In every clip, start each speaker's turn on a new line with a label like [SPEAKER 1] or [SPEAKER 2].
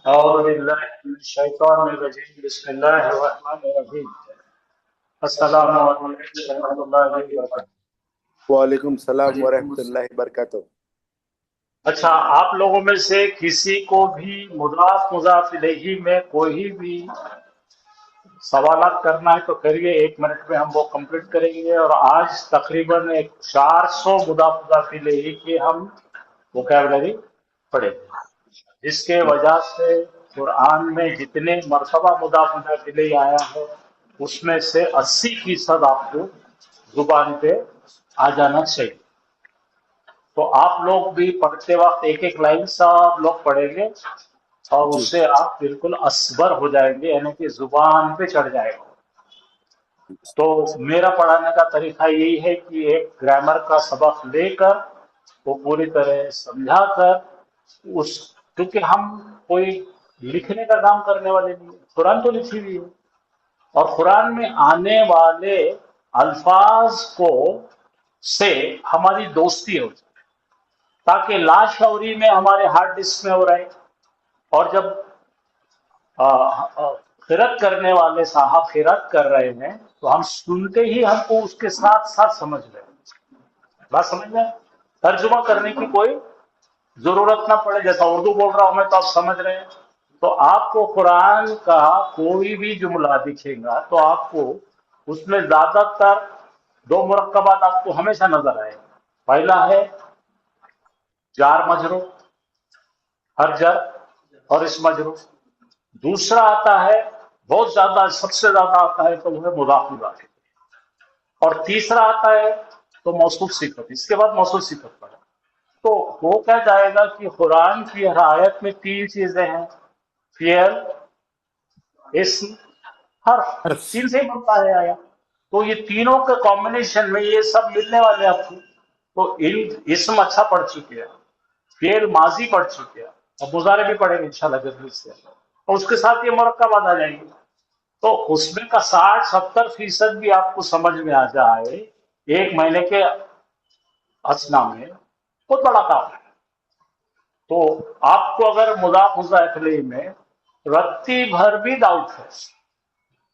[SPEAKER 1] أعوذ بالله من الشيطان الرجيم بسم الله الرحمن الرحيم السلام علیکم ورحمۃ اللہ وبرکاتہ.
[SPEAKER 2] وعلیکم السلام ورحمۃ اللہ وبرکاتہ.
[SPEAKER 1] اچھا، آپ لوگوں میں سے کسی کو بھی مضاف الیہ میں کوئی بھی سوالات کرنا ہے تو کریے. 1 منٹ میں ہم وہ کمپلیٹ کریں گے. اور آج تقریباً 400 مضاف الیہ کی ہم ووکیبلری پڑھیں گے، جس کے وجہ سے قرآن میں جتنے مرتبہ مضاف الیہ آیا ہے اس میں سے 80% آپ کو زبان پہ آ جانا چاہیے. تو آپ لوگ بھی پڑھتے وقت ایک ایک لائن سب لوگ پڑھیں گے اور اس سے آپ بالکل اسبر ہو جائیں گے، یعنی کہ زبان پہ چڑھ جائے گا. تو میرا پڑھانے کا طریقہ یہی ہے کہ ایک گرامر کا سبق لے کر وہ پوری طرح سمجھا کر اس، کیونکہ ہم کوئی لکھنے کا کام کرنے والے نہیں ہیں، قرآن تو لکھی ہوئی ہے اور قرآن میں آنے والے الفاظ کو سے ہماری دوستی ہو جائے تاکہ لاشعوری میں ہمارے ہارڈ ڈسک میں ہو رہے. اور جب قرأت کرنے والے صاحب قرأت کر رہے ہیں تو ہم سنتے ہی ہم کو اس کے ساتھ ساتھ سمجھ رہے ہیں. بات سمجھ میں ترجمہ کرنے کی کوئی ضرورت نہ پڑے. جیسا اردو بول رہا ہوں میں تو آپ سمجھ رہے ہیں. تو آپ کو قرآن کا کوئی بھی جملہ دکھے گا تو آپ کو اس میں زیادہ تر 2 مرکبات آپ کو ہمیشہ نظر آئے. پہلا ہے جار مجرور، ہر جر اور اس مجرور. دوسرا آتا ہے بہت زیادہ، سب سے زیادہ آتا ہے تو وہ ہے مضاف الیہ. اور تیسرا آتا ہے تو موصوف صفت. اس کے بعد موصوف صفت پڑا تو وہ کیا جائے گا کہ قرآن کی ہر آیت میں 3 چیزیں ہیں: فعل، اسم، حرف. 3 سے ہی بنتا ہے آیا. تو یہ تینوں کے کمبینیشن میں یہ سب ملنے والے آپ کو. تو اسم اچھا پڑھ چکے ہیں، فعل ماضی پڑھ چکے ہیں، اور مضارع بھی پڑھیں گے انشاءاللہ جلدی سے. اور اس کے ساتھ یہ مرکبات آ جائیں گے. تو اس میں کا 60-70% بھی آپ کو سمجھ میں آ جائے 1 مہینے کے اسنا میں، بہت بڑا کام ہے. تو آپ کو اگر مضاف الیہ میں رتی بھر بھی ڈاؤٹ ہے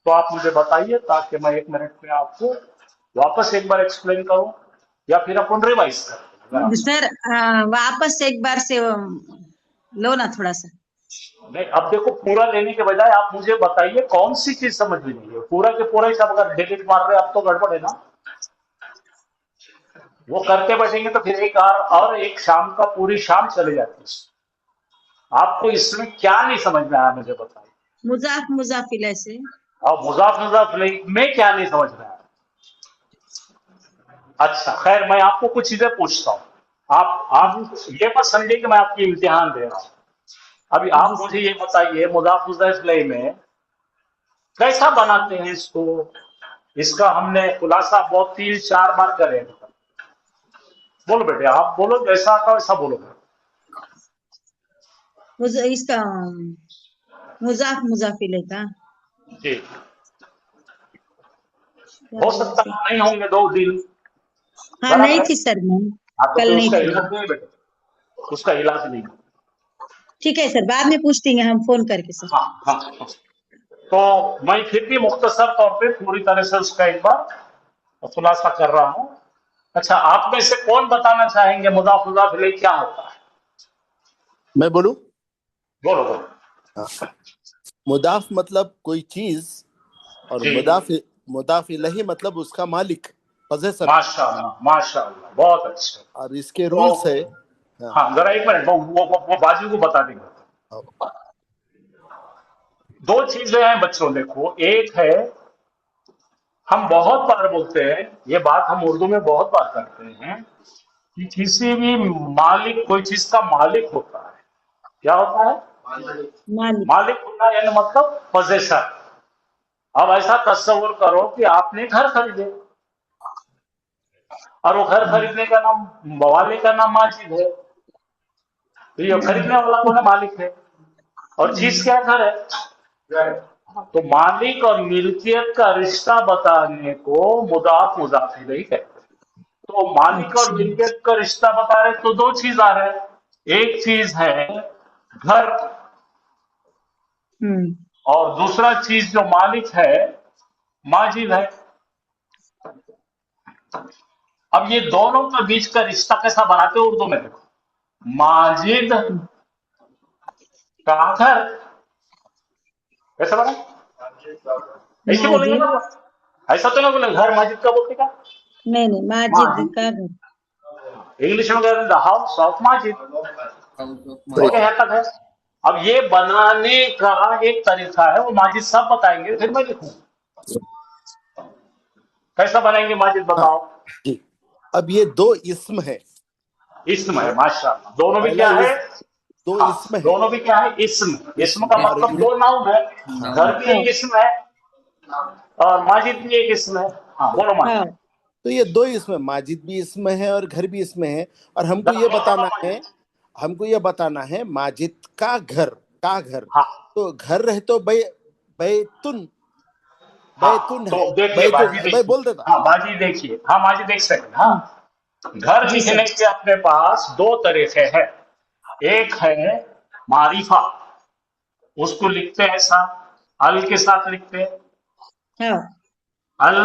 [SPEAKER 1] تو آپ مجھے بتائیے تاکہ میں 1 منٹ میں آپ کو واپس ایک بار ایکسپلین کروں یا پھر اپن ریوائز کریں.
[SPEAKER 3] سر واپس ایک بار سے لو نا تھوڑا سا.
[SPEAKER 1] نہیں، اب دیکھو پورا لینے کے بجائے آپ مجھے بتائیے کون سی چیز سمجھ میں نہیں ہے. پورا کے پورا ہی سب اگر ڈیلیٹ مار رہے آپ تو گڑبڑ ہے نا. وہ کرتے بیٹھیں گے تو پھر ایک شام کا پوری شام چلے جاتی ہے. آپ کو اس میں کیا نہیں سمجھ میں آیا مجھے بتائیے.
[SPEAKER 3] مضاف الیہ سے
[SPEAKER 1] اور مضاف الیہ میں کیا نہیں سمجھ میں آیا. اچھا خیر، میں آپ کو کچھ چیزیں پوچھتا ہوں. آپ یہ مت سمجھے کہ میں آپ کی امتحان دے رہا ہوں. ابھی آپ مجھے یہ بتائیے مضاف الیہ میں کیسا بناتے ہیں اس کو. اس کا ہم نے خلاصہ بہت 3-4 بار کرے. بولو بیٹے، آپ بولو، جیسا آتا ویسا بولو.
[SPEAKER 3] اس کا مضاف الیہ کا
[SPEAKER 1] جی ہو سکتا نہیں ہوں گے 2 دن.
[SPEAKER 3] ہاں نہیں تھی سر میں کل
[SPEAKER 1] اس
[SPEAKER 3] نہیں
[SPEAKER 1] کا
[SPEAKER 3] تھی.
[SPEAKER 1] علاج نہیں بیٹے، اس کا علاج نہیں.
[SPEAKER 3] ٹھیک ہے سر، بعد میں پوچھتے ہیں ہم فون کر کے سر.
[SPEAKER 1] ہاں ہاں. تو میں پھر بھی مختصر طور پہ پوری طرح سے اس کا ایک بار خلاصہ کر رہا ہوں. اچھا، آپ میں سے کون بتانا چاہیں گے مضاف الیہ کیا ہوتا ہے؟
[SPEAKER 2] میں بولوں؟
[SPEAKER 1] بولو بولو.
[SPEAKER 2] مضاف مطلب کوئی چیز، اور
[SPEAKER 1] جی،
[SPEAKER 2] مضاف الیہ مطلب اس کا مالک، پوزیسر.
[SPEAKER 1] ماشاء اللہ ماشاء اللہ، بہت اچھا.
[SPEAKER 2] اور اس کے
[SPEAKER 1] تو
[SPEAKER 2] رولز ہے.
[SPEAKER 1] ہاں ذرا 1 منٹ وہ بازو کو بتا دیں گے. 2 چیزیں ہیں بچوں، دیکھو. ایک ہے ہم بہت بار بولتے ہیں، یہ بات ہم اردو میں بہت بار کرتے ہیں کہ کسی بھی مالک، کوئی چیز کا مالک ہوتا ہے. کیا ہوتا ہے؟ مالک ہونا، یعنی مطلب پوزیسر. اب ایسا تصور کرو کہ آپ نے گھر خریدے اور وہ گھر خریدنے کا نام، مالک کا نام ماجد ہے. تو یہ خریدنے والا کون ہے؟ مالک ہے. اور چیز کیا گھر ہے. تو مالک اور ملکیت کا رشتہ بتانے کو مضاف الیہ کہتے ہیں. تو مالک اور ملکیت کا رشتہ بتا رہے تو 2 چیز آ رہے ہیں. ایک چیز ہے گھر، اور دوسرا چیز جو مالک ہے ماجد ہے. اب یہ دونوں کے بیچ کا رشتہ کیسا بناتے ہیں اردو میں دیکھو. ماجد کا گھر کیسا بنا؟ ایسے بولیں گے نا, ایسا تو نہیں بولیں گے گھر ماجد کا بولتے کا.
[SPEAKER 3] نہیں ماجد کا گھر.
[SPEAKER 1] انگلش میں کہتے ہیں دا ہاؤس آف ماجد. ہو گیا یہاں تک ہے. اب یہ بنانے کا ایک طریقہ ہے, وہ ماجد صاحب بتائیں گے پھر میں لکھوں. کیسا بنائیں گے ماجد بتاؤ.
[SPEAKER 2] جی اب یہ دو اسم ہے,
[SPEAKER 1] اسم ہے ماشاء اللہ. دونوں بھی
[SPEAKER 2] پہلا
[SPEAKER 1] کیا ہے؟
[SPEAKER 2] دو
[SPEAKER 1] ہاں,
[SPEAKER 2] اسم ہے,
[SPEAKER 1] دونوں بھی کیا ہے؟ اسم. اسم کا
[SPEAKER 2] اور
[SPEAKER 1] مطلب
[SPEAKER 2] یہ
[SPEAKER 1] دو ناؤن ہے. گھر بھی ایک اسم ہے اور ماجد بھی ایک اسم ہے. ہاں بولو ماجد.
[SPEAKER 2] تو یہ دو اسم ہے, ماجد بھی اسم ہے اور گھر بھی اسم ہے. اور ہم کو یہ بتانا ہے ماجد کا گھر
[SPEAKER 1] ہاں
[SPEAKER 2] تو گھر رہے تو بیتن
[SPEAKER 1] ہاں.
[SPEAKER 2] بیتن
[SPEAKER 1] تو
[SPEAKER 2] ہے,
[SPEAKER 1] دیکھیے
[SPEAKER 2] بیتن
[SPEAKER 1] باجی
[SPEAKER 2] ہے, میں
[SPEAKER 1] دیکھیے.
[SPEAKER 2] بول دیتا.
[SPEAKER 1] ہاں باجی دیکھیے. ہاں ماجد ایک سیکنڈ. ہاں گھر
[SPEAKER 3] جی
[SPEAKER 1] لکھنے کے اپنے پاس دو طریقے ہیں. ایک ہے معریفہ, اس کو لکھتے ہیں ایسا ال کے ساتھ لکھتے ہیں.
[SPEAKER 3] ہاں
[SPEAKER 1] ال,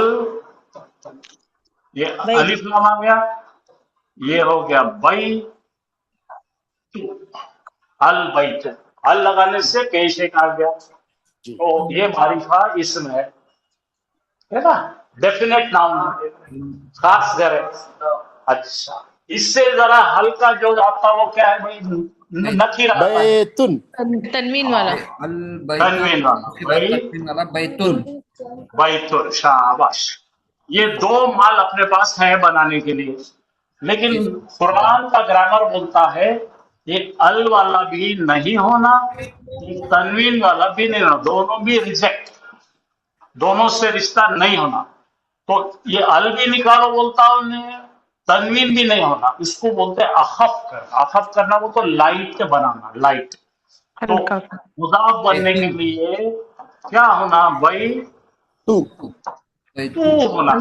[SPEAKER 1] یہ الف نام آ گیا, یہ ہو گیا بئی. البیت, ال لگانے سے پیش ایک آ گیا.
[SPEAKER 2] جی
[SPEAKER 1] تو یہ معریفہ اسم ہے نا, ڈیفینیٹ ناؤن, خاص گھر ہے. اچھا اس سے ذرا ہلکا جو آتا وہ کیا ہے بھائی؟ نکیر آتا ہے,
[SPEAKER 2] بیتن
[SPEAKER 4] تنوین والا
[SPEAKER 1] تنوین والا.
[SPEAKER 4] تنوین والا بیتن.
[SPEAKER 1] بیتل. شاباش. یہ دو مال اپنے پاس ہے بنانے کے لیے, لیکن قرآن کا گرامر بولتا ہے یہ ال والا بھی نہیں ہونا, یہ تنوین والا بھی نہیں ہونا, دونوں بھی ریجیکٹ, دونوں سے رشتہ نہیں ہونا. تو یہ ال بھی نکالو بولتا انہیں, تنوین بھی نہیں ہونا. اس کو بولتے ہیں اخف کرنا. اخف کرنا وہ تو لائٹ بنانا, لائٹ. تو مضاف بننے کے لیے کیا ہونا بھائی؟
[SPEAKER 2] تو
[SPEAKER 1] ہونا.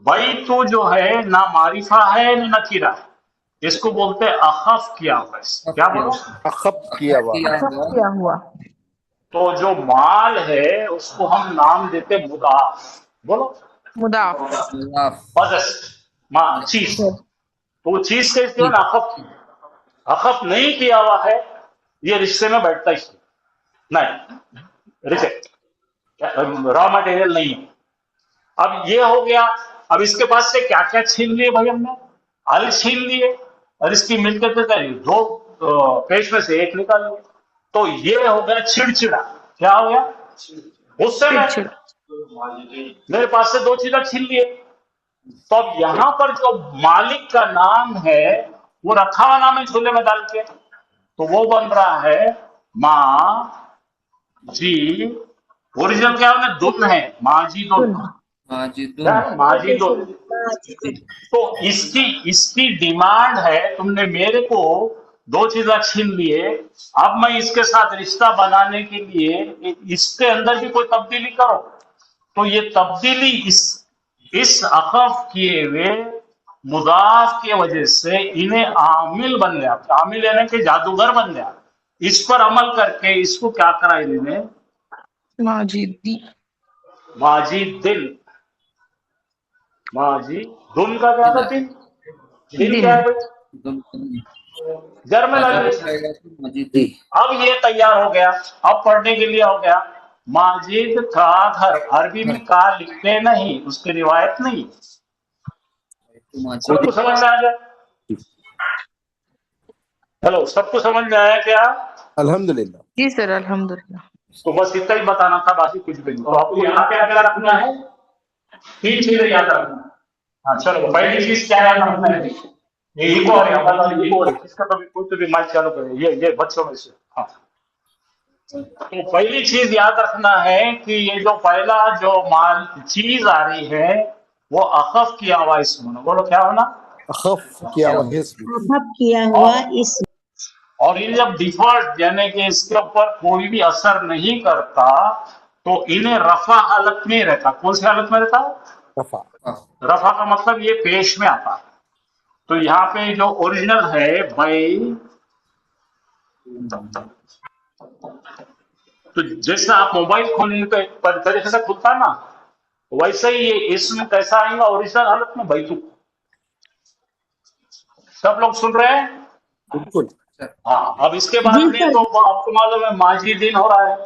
[SPEAKER 1] بھائی تو جو ہے نہ معریفہ ہے نہ نکیرہ ہے, اس کو بولتے ہیں اخف کیا ہوا. کیا بولو؟
[SPEAKER 2] اخف کیا ہوا.
[SPEAKER 1] تو جو مال ہے اس کو ہم نام دیتے مضاف. بولو possessed, چیز. تو وہ چیز کا استعمال اخف کی, اخف نہیں کیا ہوا ہے, یہ رشتے میں بیٹھتا ہی نہیں, ریجیکٹ, را مٹیریل نہیں ہے. اب یہ ہو گیا. اب اس کے پاس سے کیا کیا چھین لیے بھائی ہم نے؟ ال چھین لیے اور اس کی ملکت دو پیش میں سے ایک نکال لیے. تو یہ ہو گیا چڑچڑا. کیا ہو گیا؟ غصے میں میرے پاس سے دو چیزیں چھین لیے. تو اب یہاں پر جو مالک کا نام ہے وہ رکھا ہوا نام ہے جھولے میں ڈال کے, تو وہ بن رہا ہے ماں جی. اوریجنل کیا ہے؟ دن ہے, ماجی دن. ماجی دن. تو اس کی ڈیمانڈ ہے تم نے میرے کو دو چیزیں چھین لیے, اب میں اس کے ساتھ رشتہ بنانے کے لیے اس کے اندر بھی کوئی تبدیلی کرو. تو یہ تبدیلی اس اخف کیے ہوئے مضاف کی وجہ سے انہیں عامل بن گیا. عامل یعنی کہ جادوگر بن گیا. اس پر عمل کر کے اس کو کیا کرا انہوں نے؟ ماجد دل. ماجی دن کا کیا تھا؟ دن. دن کیا ہے بھائی؟ گھر میں لگے. اب یہ تیار ہو گیا, اب پڑھنے کے لیے ہو گیا ماجد کا گھر. عربی میں کا لکھتے نہیں, اس کی روایت نہیں. سب کو سمجھ میں آ گیا؟ ہیلو, سب کو سمجھ میں آیا کیا؟
[SPEAKER 2] الحمدللہ.
[SPEAKER 4] جی سر الحمدللہ.
[SPEAKER 1] تو بس اتنا ہی بتانا تھا, باقی کچھ بھی نہیں. تو آپ کو یہاں کیا کیا رکھنا ہے؟ تین چیزیں یاد رکھنا. ہاں چلو, پہلی چیز کیا یاد رکھنا ہے؟ اس کا کوئی تو بھی مائک چالو کرے, یہ بچوں میں سے. ہاں, تو پہلی چیز یاد رکھنا ہے کہ یہ جو پہلا جو مال چیز آ رہی ہے وہ اخف کیا ہوا اسم ہونا. بولو کیا ہونا؟
[SPEAKER 2] اخف کیا ہوا اسم.
[SPEAKER 3] اخف کیا ہوا اسم.
[SPEAKER 1] اور یہ جب ڈیفالٹ یعنی کہ اس کے اوپر کوئی بھی اثر نہیں کرتا تو انہیں رفع حالت میں رہتا. کون سی حالت میں رہتا؟
[SPEAKER 2] رفع.
[SPEAKER 1] رفع کا مطلب یہ پیش میں آتا. تو یہاں پہ جو اوریجنل ہے بھائی तो जैसे आप मोबाइल खोलने का एक तरीके से खुलता है ना, वैसे ही ये इसमें कैसा आएगा ओरिजिनल हालत में बैतू। सब लोग सुन रहे हैं?
[SPEAKER 2] बिल्कुल।
[SPEAKER 1] हाँ, अब इसके बाद
[SPEAKER 3] जी
[SPEAKER 1] में
[SPEAKER 3] सर।
[SPEAKER 1] तो आपको मालूम है माजिदीन हो रहा है,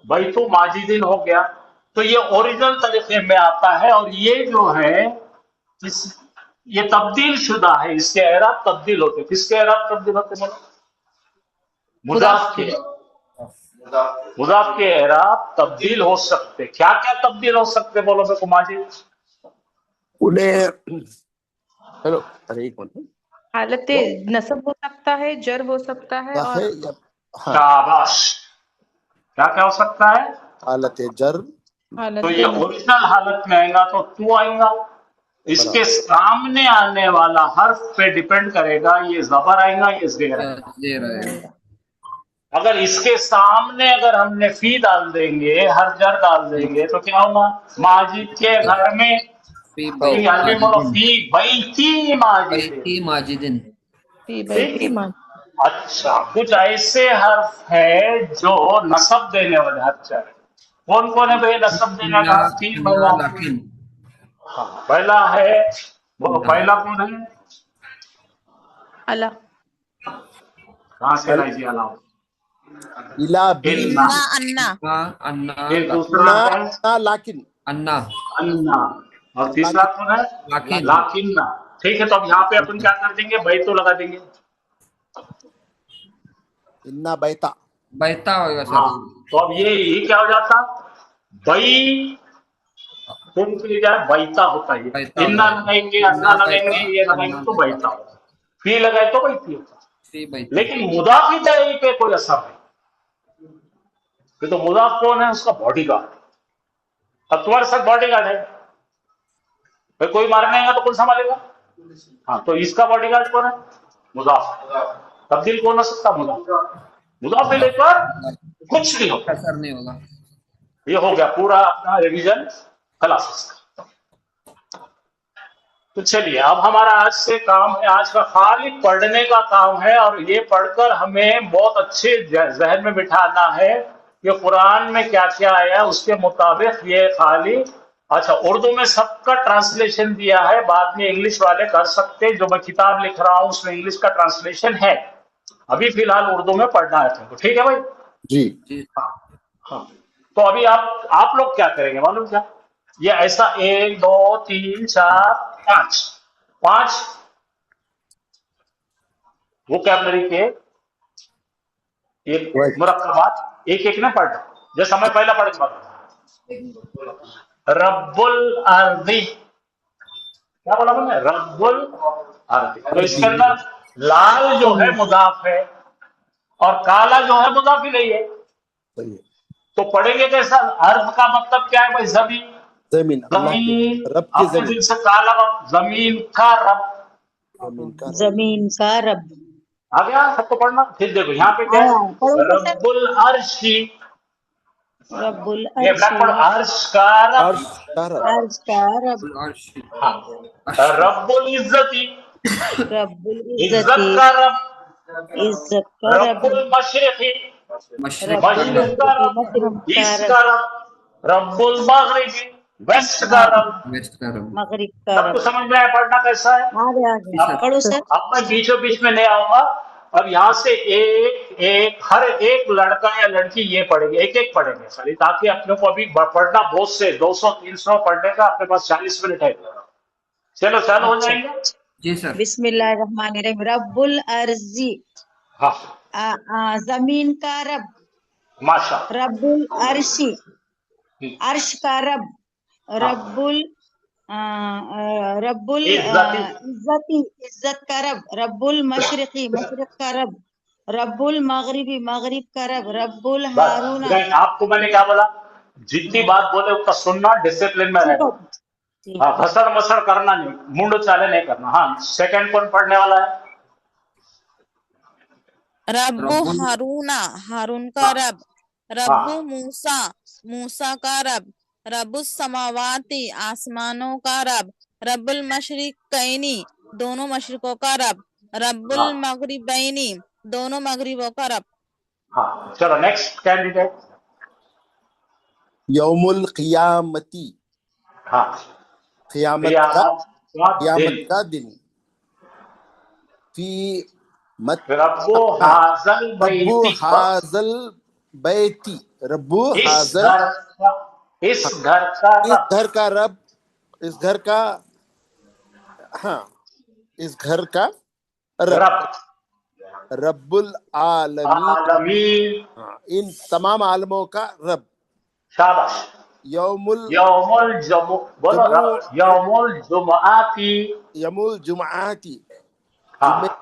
[SPEAKER 1] बैतू माजिदीन हो गया। तो ये ओरिजिनल तरीके में आता है, और ये जो है इस ये तब्दील शुदा है, इसके एराब तब्दील होते। किसके एराब तब्दील होते बोलो? मुजाफ के। मुजाफ के एराब तब्दील हो सकते। क्या क्या तब्दील हो सकते बोलो मेरे को माजिद?
[SPEAKER 2] उन्हें हेलो, अरे एक मिनट।
[SPEAKER 4] हालत नसब हो सकता है, जर हो सकता है,
[SPEAKER 2] है
[SPEAKER 4] और
[SPEAKER 2] या हाँ,
[SPEAKER 1] शाबाश। क्या क्या हो सकता है?
[SPEAKER 2] हालत जर,
[SPEAKER 1] तो
[SPEAKER 4] हालत
[SPEAKER 1] ये
[SPEAKER 4] नसब।
[SPEAKER 1] ओरिजिनल हालत में आएगा तो तू आएगा। इसके सामने आने वाला हर्फ पे डिपेंड करेगा, ये जबर आएगा ये जेर आएगा।
[SPEAKER 4] ये रहेगा।
[SPEAKER 1] अगर इसके सामने अगर हमने फी डाल देंगे, हर जर डाल देंगे, तो क्या होगा? माजिद के घर में
[SPEAKER 4] फी
[SPEAKER 1] फी आगे बोलो, फी बैती माजिद।
[SPEAKER 4] बैती माजिदिन। फी
[SPEAKER 1] ठीक?
[SPEAKER 4] बैती माजिद।
[SPEAKER 1] अच्छा, कुछ ऐसे हर्फ है जो नसब देने वाले हर्फ है। कौन कौन है भाई नसब देने का? तीन भाई।
[SPEAKER 4] लाकिन।
[SPEAKER 1] हाँ, पहला है वो, पहला कौन है?
[SPEAKER 4] अला।
[SPEAKER 1] कहाँ से लाई जी अलाउ?
[SPEAKER 2] इला भी,
[SPEAKER 1] इन्ना।
[SPEAKER 5] अन्ना
[SPEAKER 4] अन्ना
[SPEAKER 1] फिर दूसरा है
[SPEAKER 2] ना लाकिन,
[SPEAKER 4] अन्ना
[SPEAKER 1] अन्ना। और तीसरा कौन है?
[SPEAKER 4] लाकिन।
[SPEAKER 1] लाकिन्ना। ठीक है, तो अब यहाँ पे अपन क्या कर देंगे? बैतो लगा देंगे।
[SPEAKER 2] इन्ना बैता,
[SPEAKER 4] बैता होगा
[SPEAKER 1] हाँ,
[SPEAKER 4] सर।
[SPEAKER 1] तो अब ये क्या हो जाता? बै तुम के लिए क्या है? बैता होता है।
[SPEAKER 4] बैता
[SPEAKER 1] इन्ना
[SPEAKER 4] होगा।
[SPEAKER 1] लगाएंगे, अन्ना लगाएंगे, ये लगाएंगे तो बैता होगा। फी लगाए तो बैती होता।
[SPEAKER 4] फी बैती।
[SPEAKER 1] लेकिन मुदाफ इलैहि पे कोई असर नहीं। ये तो मुदाफ कौन है? उसका बॉडीगार्ड। अब तुम्हारे साथ बॉडीगार्ड है भाई, कोई मारने आएगा तो कौन संभालेगा? हाँ, तो इसका बॉडीगार्ड कौन है? मुदाफ। तब्दील कौन हो सकता? मुदाफ। मुदाफ इलैहि पर कुछ नहीं होता।
[SPEAKER 4] असर नहीं होगा।
[SPEAKER 1] ये हो गया पूरा अपना रिवीजन क्लासेस का। तो चलिए, अब हमारा आज से काम है, आज का खाली पढ़ने का काम है, और ये पढ़कर हमें बहुत अच्छे जहन में बिठाना है कि कुरान में क्या क्या आया उसके मुताबिक ये खाली। अच्छा, उर्दू में सबका ट्रांसलेशन दिया है, बाद में इंग्लिश वाले कर सकते। जो मैं किताब लिख रहा हूं उसमें इंग्लिश का ट्रांसलेशन है, अभी फिलहाल उर्दू में पढ़ना है तुमको। ठीक है भाई?
[SPEAKER 2] जी।
[SPEAKER 1] हाँ, तो अभी आप लोग क्या करेंगे मालूम क्या? ये ऐसा 1 2 3 4 5 5 वोकैबुलरी के एक मुरक्कबात एक एक ने पढ़ना। जैसा मैं पहला पढ़ के रब्बुल अर्दी। क्या बोला मैंने? रब्बुल अर्दी। तो इसके अंदर लाल जो है मुदाफ है, और काला जो है मुदाफ ही नहीं है।
[SPEAKER 2] सही है।
[SPEAKER 1] तो पढ़ेंगे कैसा? अर्थ का मतलब क्या है भाई? जमीन।
[SPEAKER 2] जमीन, अल्लाह की,
[SPEAKER 1] जमीन
[SPEAKER 2] रब की
[SPEAKER 1] अपने
[SPEAKER 2] जमीन,
[SPEAKER 1] दिल से कहा लगाओ, जमीन का रब।
[SPEAKER 2] जमीन का रब।
[SPEAKER 3] जमीन का रब।
[SPEAKER 1] आ गया सबको पढ़ना? फिर देखो यहाँ पे क्या है?
[SPEAKER 3] पढ़ो तो सर।
[SPEAKER 1] रब्बुल अर्शी।
[SPEAKER 3] रब्बुल
[SPEAKER 1] ये ब्लैक पढ़ो,
[SPEAKER 3] अर्श।
[SPEAKER 1] अर्श का रब।
[SPEAKER 2] अर्श का रब,
[SPEAKER 3] अर्श का रब।
[SPEAKER 1] हाँ, रब्बुल इज्जती।
[SPEAKER 3] रब्बुल
[SPEAKER 1] इज्जत
[SPEAKER 3] इज्जती।
[SPEAKER 1] का रब।
[SPEAKER 3] इज्जत का रब।
[SPEAKER 1] रब्बुल मशरिकी।
[SPEAKER 4] मशरिक
[SPEAKER 3] रब्बुल
[SPEAKER 1] मशरिक का रब।
[SPEAKER 3] मशरिक का
[SPEAKER 1] ईस्ट
[SPEAKER 3] रब।
[SPEAKER 1] का रब। रब्बुल मगरिबी। वेस्ट का रब।
[SPEAKER 4] वेस्ट का रब।
[SPEAKER 3] मगरिब का
[SPEAKER 1] सबको
[SPEAKER 3] रब।
[SPEAKER 1] समझ में आया पढ़ना कैसा है?
[SPEAKER 3] आगे पढ़ो सर।
[SPEAKER 1] अब मैं बीचों बीच में नहीं आऊंगा। अब यहाँ से एक एक हर एक लड़का या लड़की ये पढ़ेंगे, एक एक पढ़ेंगे खाली, ताकि अपने को अभी पढ़ना बहुत से 200 300 पढ़ने का अपने पास 40 मिनट है। चलो चालू हो जाएंगे।
[SPEAKER 4] जी सर।
[SPEAKER 3] बिस्मिल्लाहिर्रहमानिर्रहीम। रब्बुल अर्जी।
[SPEAKER 1] हाँ,
[SPEAKER 3] जमीन का रब।
[SPEAKER 1] माशा।
[SPEAKER 3] रब्बुल अर्शी। अर्श का रब। रब्बुल रब्बुल इज्जती। इज्जत का रब। रब्बुल मशरिकी। मशरिक का रब। रब्बुल मगरिबी। मगरिब का रब। रब्बुल हारूना।
[SPEAKER 1] बस आपको मैंने क्या बोला? जितनी बात बोले उतना सुनना, डिसिप्लिन में रहना। हाँ, भसड़ मसड़ करना नहीं, मुंड चाले नहीं करना। हाँ, सेकंड कौन पढ़ने वाला है?
[SPEAKER 5] रब्बु हारूना। हारून का रब। रब्बु मूसा। मूसा का रब। रब्बुस समावाती। आसमानों का रब। रब्बुल मशरिकैनी। दोनों मशरिकों का रब। रब्बुल मगरिबैनी। दोनों मगरिबों का रब।
[SPEAKER 1] हाँ चलो नेक्स्ट कैंडिडेट.
[SPEAKER 2] यौमुल क़ियामती,
[SPEAKER 1] हाँ
[SPEAKER 2] क़ियामत
[SPEAKER 1] दिन.
[SPEAKER 2] का दिन. फी मत
[SPEAKER 1] रब्बु
[SPEAKER 2] हाँ,
[SPEAKER 1] हाज़ल
[SPEAKER 2] रब्बु
[SPEAKER 1] बैती, बस
[SPEAKER 2] हाज़ल बैती, रब्बु
[SPEAKER 1] इस
[SPEAKER 2] हाज़ल,
[SPEAKER 1] घर का, इस घर का
[SPEAKER 2] इस
[SPEAKER 1] रब.
[SPEAKER 2] घर का रब, इस घर का, हाँ, इस घर का रब,
[SPEAKER 1] रब
[SPEAKER 2] रब्बुल आलमीन,
[SPEAKER 1] आलमीन.
[SPEAKER 2] हाँ, इन तमाम आलमों का रब.
[SPEAKER 1] शाबाश.
[SPEAKER 2] यौमुल
[SPEAKER 1] यौमुल जमु, बोलो
[SPEAKER 2] जमू
[SPEAKER 1] यौमुल जुमआती.
[SPEAKER 2] यमुल जुमआती, जुमे
[SPEAKER 1] हाँ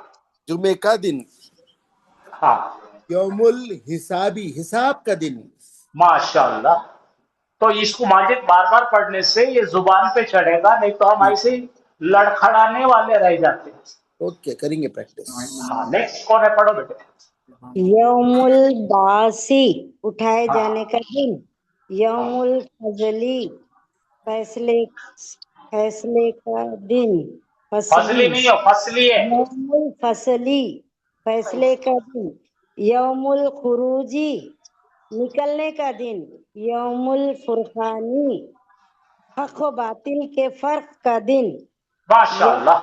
[SPEAKER 2] जुमे का दिन.
[SPEAKER 1] हाँ
[SPEAKER 2] यौमुल हिसाबी, हिसाब का दिन.
[SPEAKER 1] माशाल्लाह. तो इसको माजिद बार बार पढ़ने से ये जुबान पे चढ़ेगा, नहीं तो हम ऐसे ही लड़खड़ाने वाले रह जाते हैं.
[SPEAKER 2] ओके, करेंगे प्रैक्टिस.
[SPEAKER 1] हाँ नेक्स्ट कौन है, पढ़ो बेटे.
[SPEAKER 3] यौमुल बासी, उठाए
[SPEAKER 1] हाँ.
[SPEAKER 3] जाने का दिन. यौमुल फजली, फैसले फैसले का दिन.
[SPEAKER 1] फसली नहीं हो, फसली है.
[SPEAKER 3] यौमुल फसली, फैसले का दिन. यौमुल खुरूजी, निकलने का दिन. यौमुल फुरकानी, हक व बातिल के फर्क का दिन.
[SPEAKER 1] माशाल्लाह.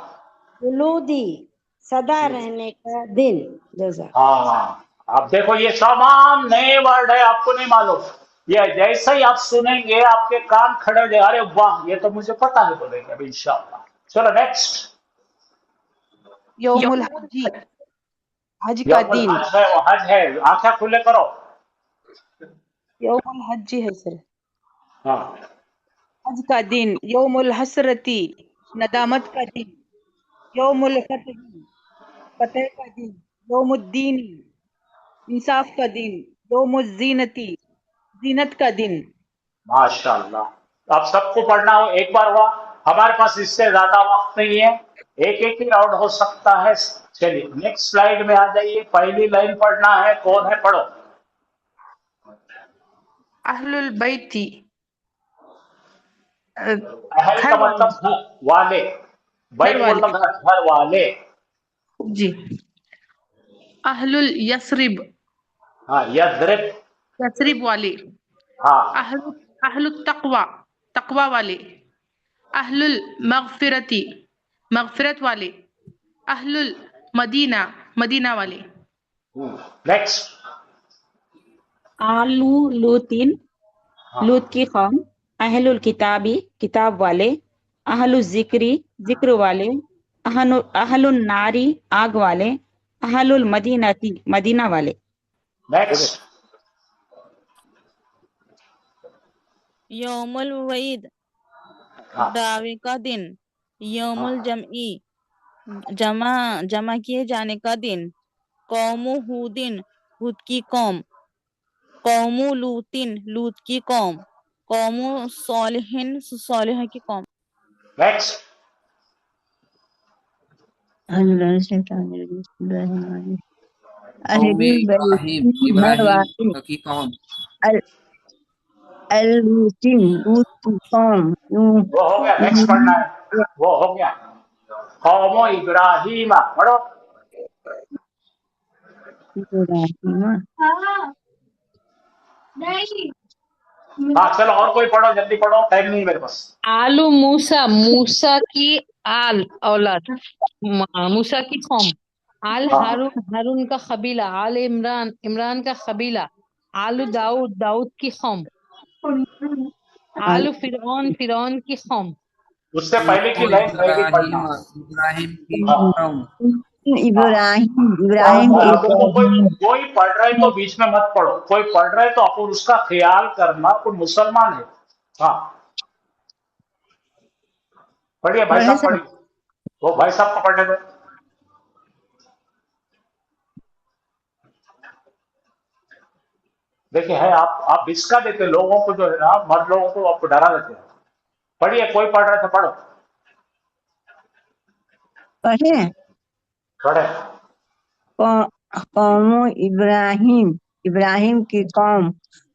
[SPEAKER 3] यौमुलूदी, सदा रहने का दिन. जज़ा.
[SPEAKER 1] हाँ आप देखो ये तमाम नए वर्ड है, आपको नहीं मालूम. ये जैसे ही आप सुनेंगे आपके कान खड़े हो जाएंगे, अरे वाह ये तो मुझे पता है, बोलेंगे अभी इंशाअल्लाह. चलो नेक्स्ट.
[SPEAKER 4] यौमुल हज्जी, हज का
[SPEAKER 1] यौमुल
[SPEAKER 4] दिन.
[SPEAKER 1] हज है, वो हज है. आंखें खुले करो.
[SPEAKER 4] यौमुल हज्जी है सर,
[SPEAKER 1] हाँ
[SPEAKER 4] हज का दिन. यौमुल हसरती, नदामत का दिन. यौमुल फतह, फतह का दिन. यौमुद्दीन, इंसाफ का दिन. यौमुज़्ज़ीनती, जीनत का दिन.
[SPEAKER 1] माशाल्लाह. अब सबको पढ़ना हो एक बार हुआ, हमारे पास इससे ज्यादा वक्त नहीं है, एक एक ही राउंड हो सकता है. चलिए नेक्स्ट स्लाइड में आ जाइए. पहली लाइन पढ़ना है, कौन है, पढ़ो.
[SPEAKER 4] अहलुल बैती,
[SPEAKER 1] अहल
[SPEAKER 4] घर
[SPEAKER 1] का
[SPEAKER 4] वाले.
[SPEAKER 1] मतलब घर वाले, बैत
[SPEAKER 4] घर वाले.
[SPEAKER 1] मतलब घर वाले.
[SPEAKER 4] जी. अहलुल यस्रिब,
[SPEAKER 1] हाँ यद्रिब.
[SPEAKER 4] यस्रिब वाले.
[SPEAKER 1] हाँ
[SPEAKER 4] अहलुल तकवा, तकवा वाले. अहलुल मगफिरती, मगफिरत वाले. अहलुल मदीना, मदीना वाले.
[SPEAKER 1] नेक्स्ट.
[SPEAKER 6] आलू लूतिन, लूत की कौम. अहलुल किताबी, किताब वाले. अहलुल जिक्री, जिक्र वाले. अहलुल नारी, आग वाले. अहलुल मदीनती, मदीना वाले.
[SPEAKER 1] नेक्स्ट.
[SPEAKER 5] यौमुल वईद,
[SPEAKER 1] हाँ
[SPEAKER 5] दावे का दिन. यौमुल जमई, जमा किए जाने का दिन. कौमु हूदिन, हूद की कौम. कौमु लूतिन, लूत की कौम. कौमु सालिहिन, सालिह की कौम.
[SPEAKER 1] नेक्स्ट.
[SPEAKER 7] कौमे इब्राहिम, इब्राहिम की कौम.
[SPEAKER 3] लूतिन, लूत की कौम.
[SPEAKER 1] वो हो गया, नेक्स्ट पढ़ना है, वो हो गया. कौमो इब्राहिम, पढ़ो. हाँ चलो और कोई पढ़ो, जल्दी पढ़ो, टाइम नहीं मेरे पास.
[SPEAKER 8] आलू मूसा, मूसा की आल औलाद. मूसा की कौम. आल
[SPEAKER 1] हाँ.
[SPEAKER 8] हारून, हारून का कबीला. आल इमरान, इमरान का कबीला. आलू दाऊद, दाऊद की कौम. आलू फिरौन, फिरौन की कौम.
[SPEAKER 1] उससे पहले की लाइन रहेगी पढ़ना.
[SPEAKER 7] इब्राहिम की
[SPEAKER 1] हाँ.
[SPEAKER 7] कौम.
[SPEAKER 3] इब्राहिम, इब्राहिम की
[SPEAKER 1] देखो कोई पढ़ रहा है तो बीच में मत पढ़ो, कोई पढ़ रहा है तो अपन उसका ख्याल करना, अपन मुसलमान है. हाँ पढ़िए भाई साहब, पढ़िए. वो भाई साहब को पढ़ने दो. देखिए है, आप भिसका देते लोगों को, जो है ना मर्द लोगों को आपको डरा देते हैं. पढ़िए, कोई पढ़ रहा था, पढ़ो.
[SPEAKER 3] पढ़े.
[SPEAKER 1] पढ़े.
[SPEAKER 3] कौम इब्राहिम, इब्राहिम की कौम.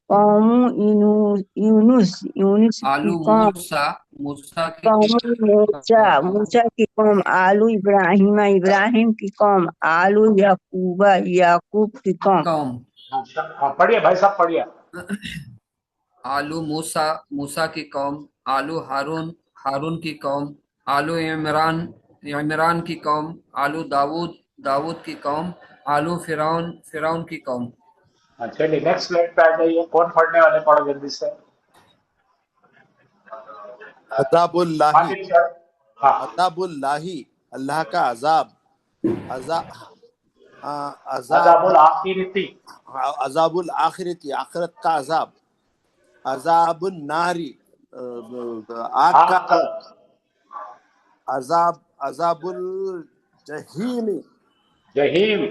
[SPEAKER 3] कौम यूनुस, यूनुस की
[SPEAKER 7] आलू
[SPEAKER 3] कौम.
[SPEAKER 7] मूसा, मूसा की
[SPEAKER 3] कौम मूसा, मूसा की कौम. आलू इब्राहिम, इब्राहिम की कौम. आलू याकूबा, याकूब की कौम.
[SPEAKER 7] कौम.
[SPEAKER 1] हाँ, पढ़िए भाई साहब, पढ़िए.
[SPEAKER 7] आलू मूसा, मूसा की कौम, आलू हारून, हारून की कौम, आलू इमरान, इमरान की कौम, आलू दाऊद, दाऊद की कौम, आलू फिरौन, फिरौन की कौम.
[SPEAKER 1] चलिए नेक्स्ट स्लाइड पे आ जाइए. कौन पढ़ने वाले, पढ़ो जल्दी से.
[SPEAKER 2] अजाबुल्लाही,
[SPEAKER 1] आगे चल. हाँ,
[SPEAKER 2] अजाबुल्लाही, अल्लाह का अजाब, अजाब,
[SPEAKER 1] अजाबुल आखिरती.
[SPEAKER 2] अजाबुल आखिरती, आखिरत का अजाब, अजाबुल नारी, आग का
[SPEAKER 1] आग का.
[SPEAKER 2] अजाब, अजाबुल जहीमी,
[SPEAKER 1] जहीम.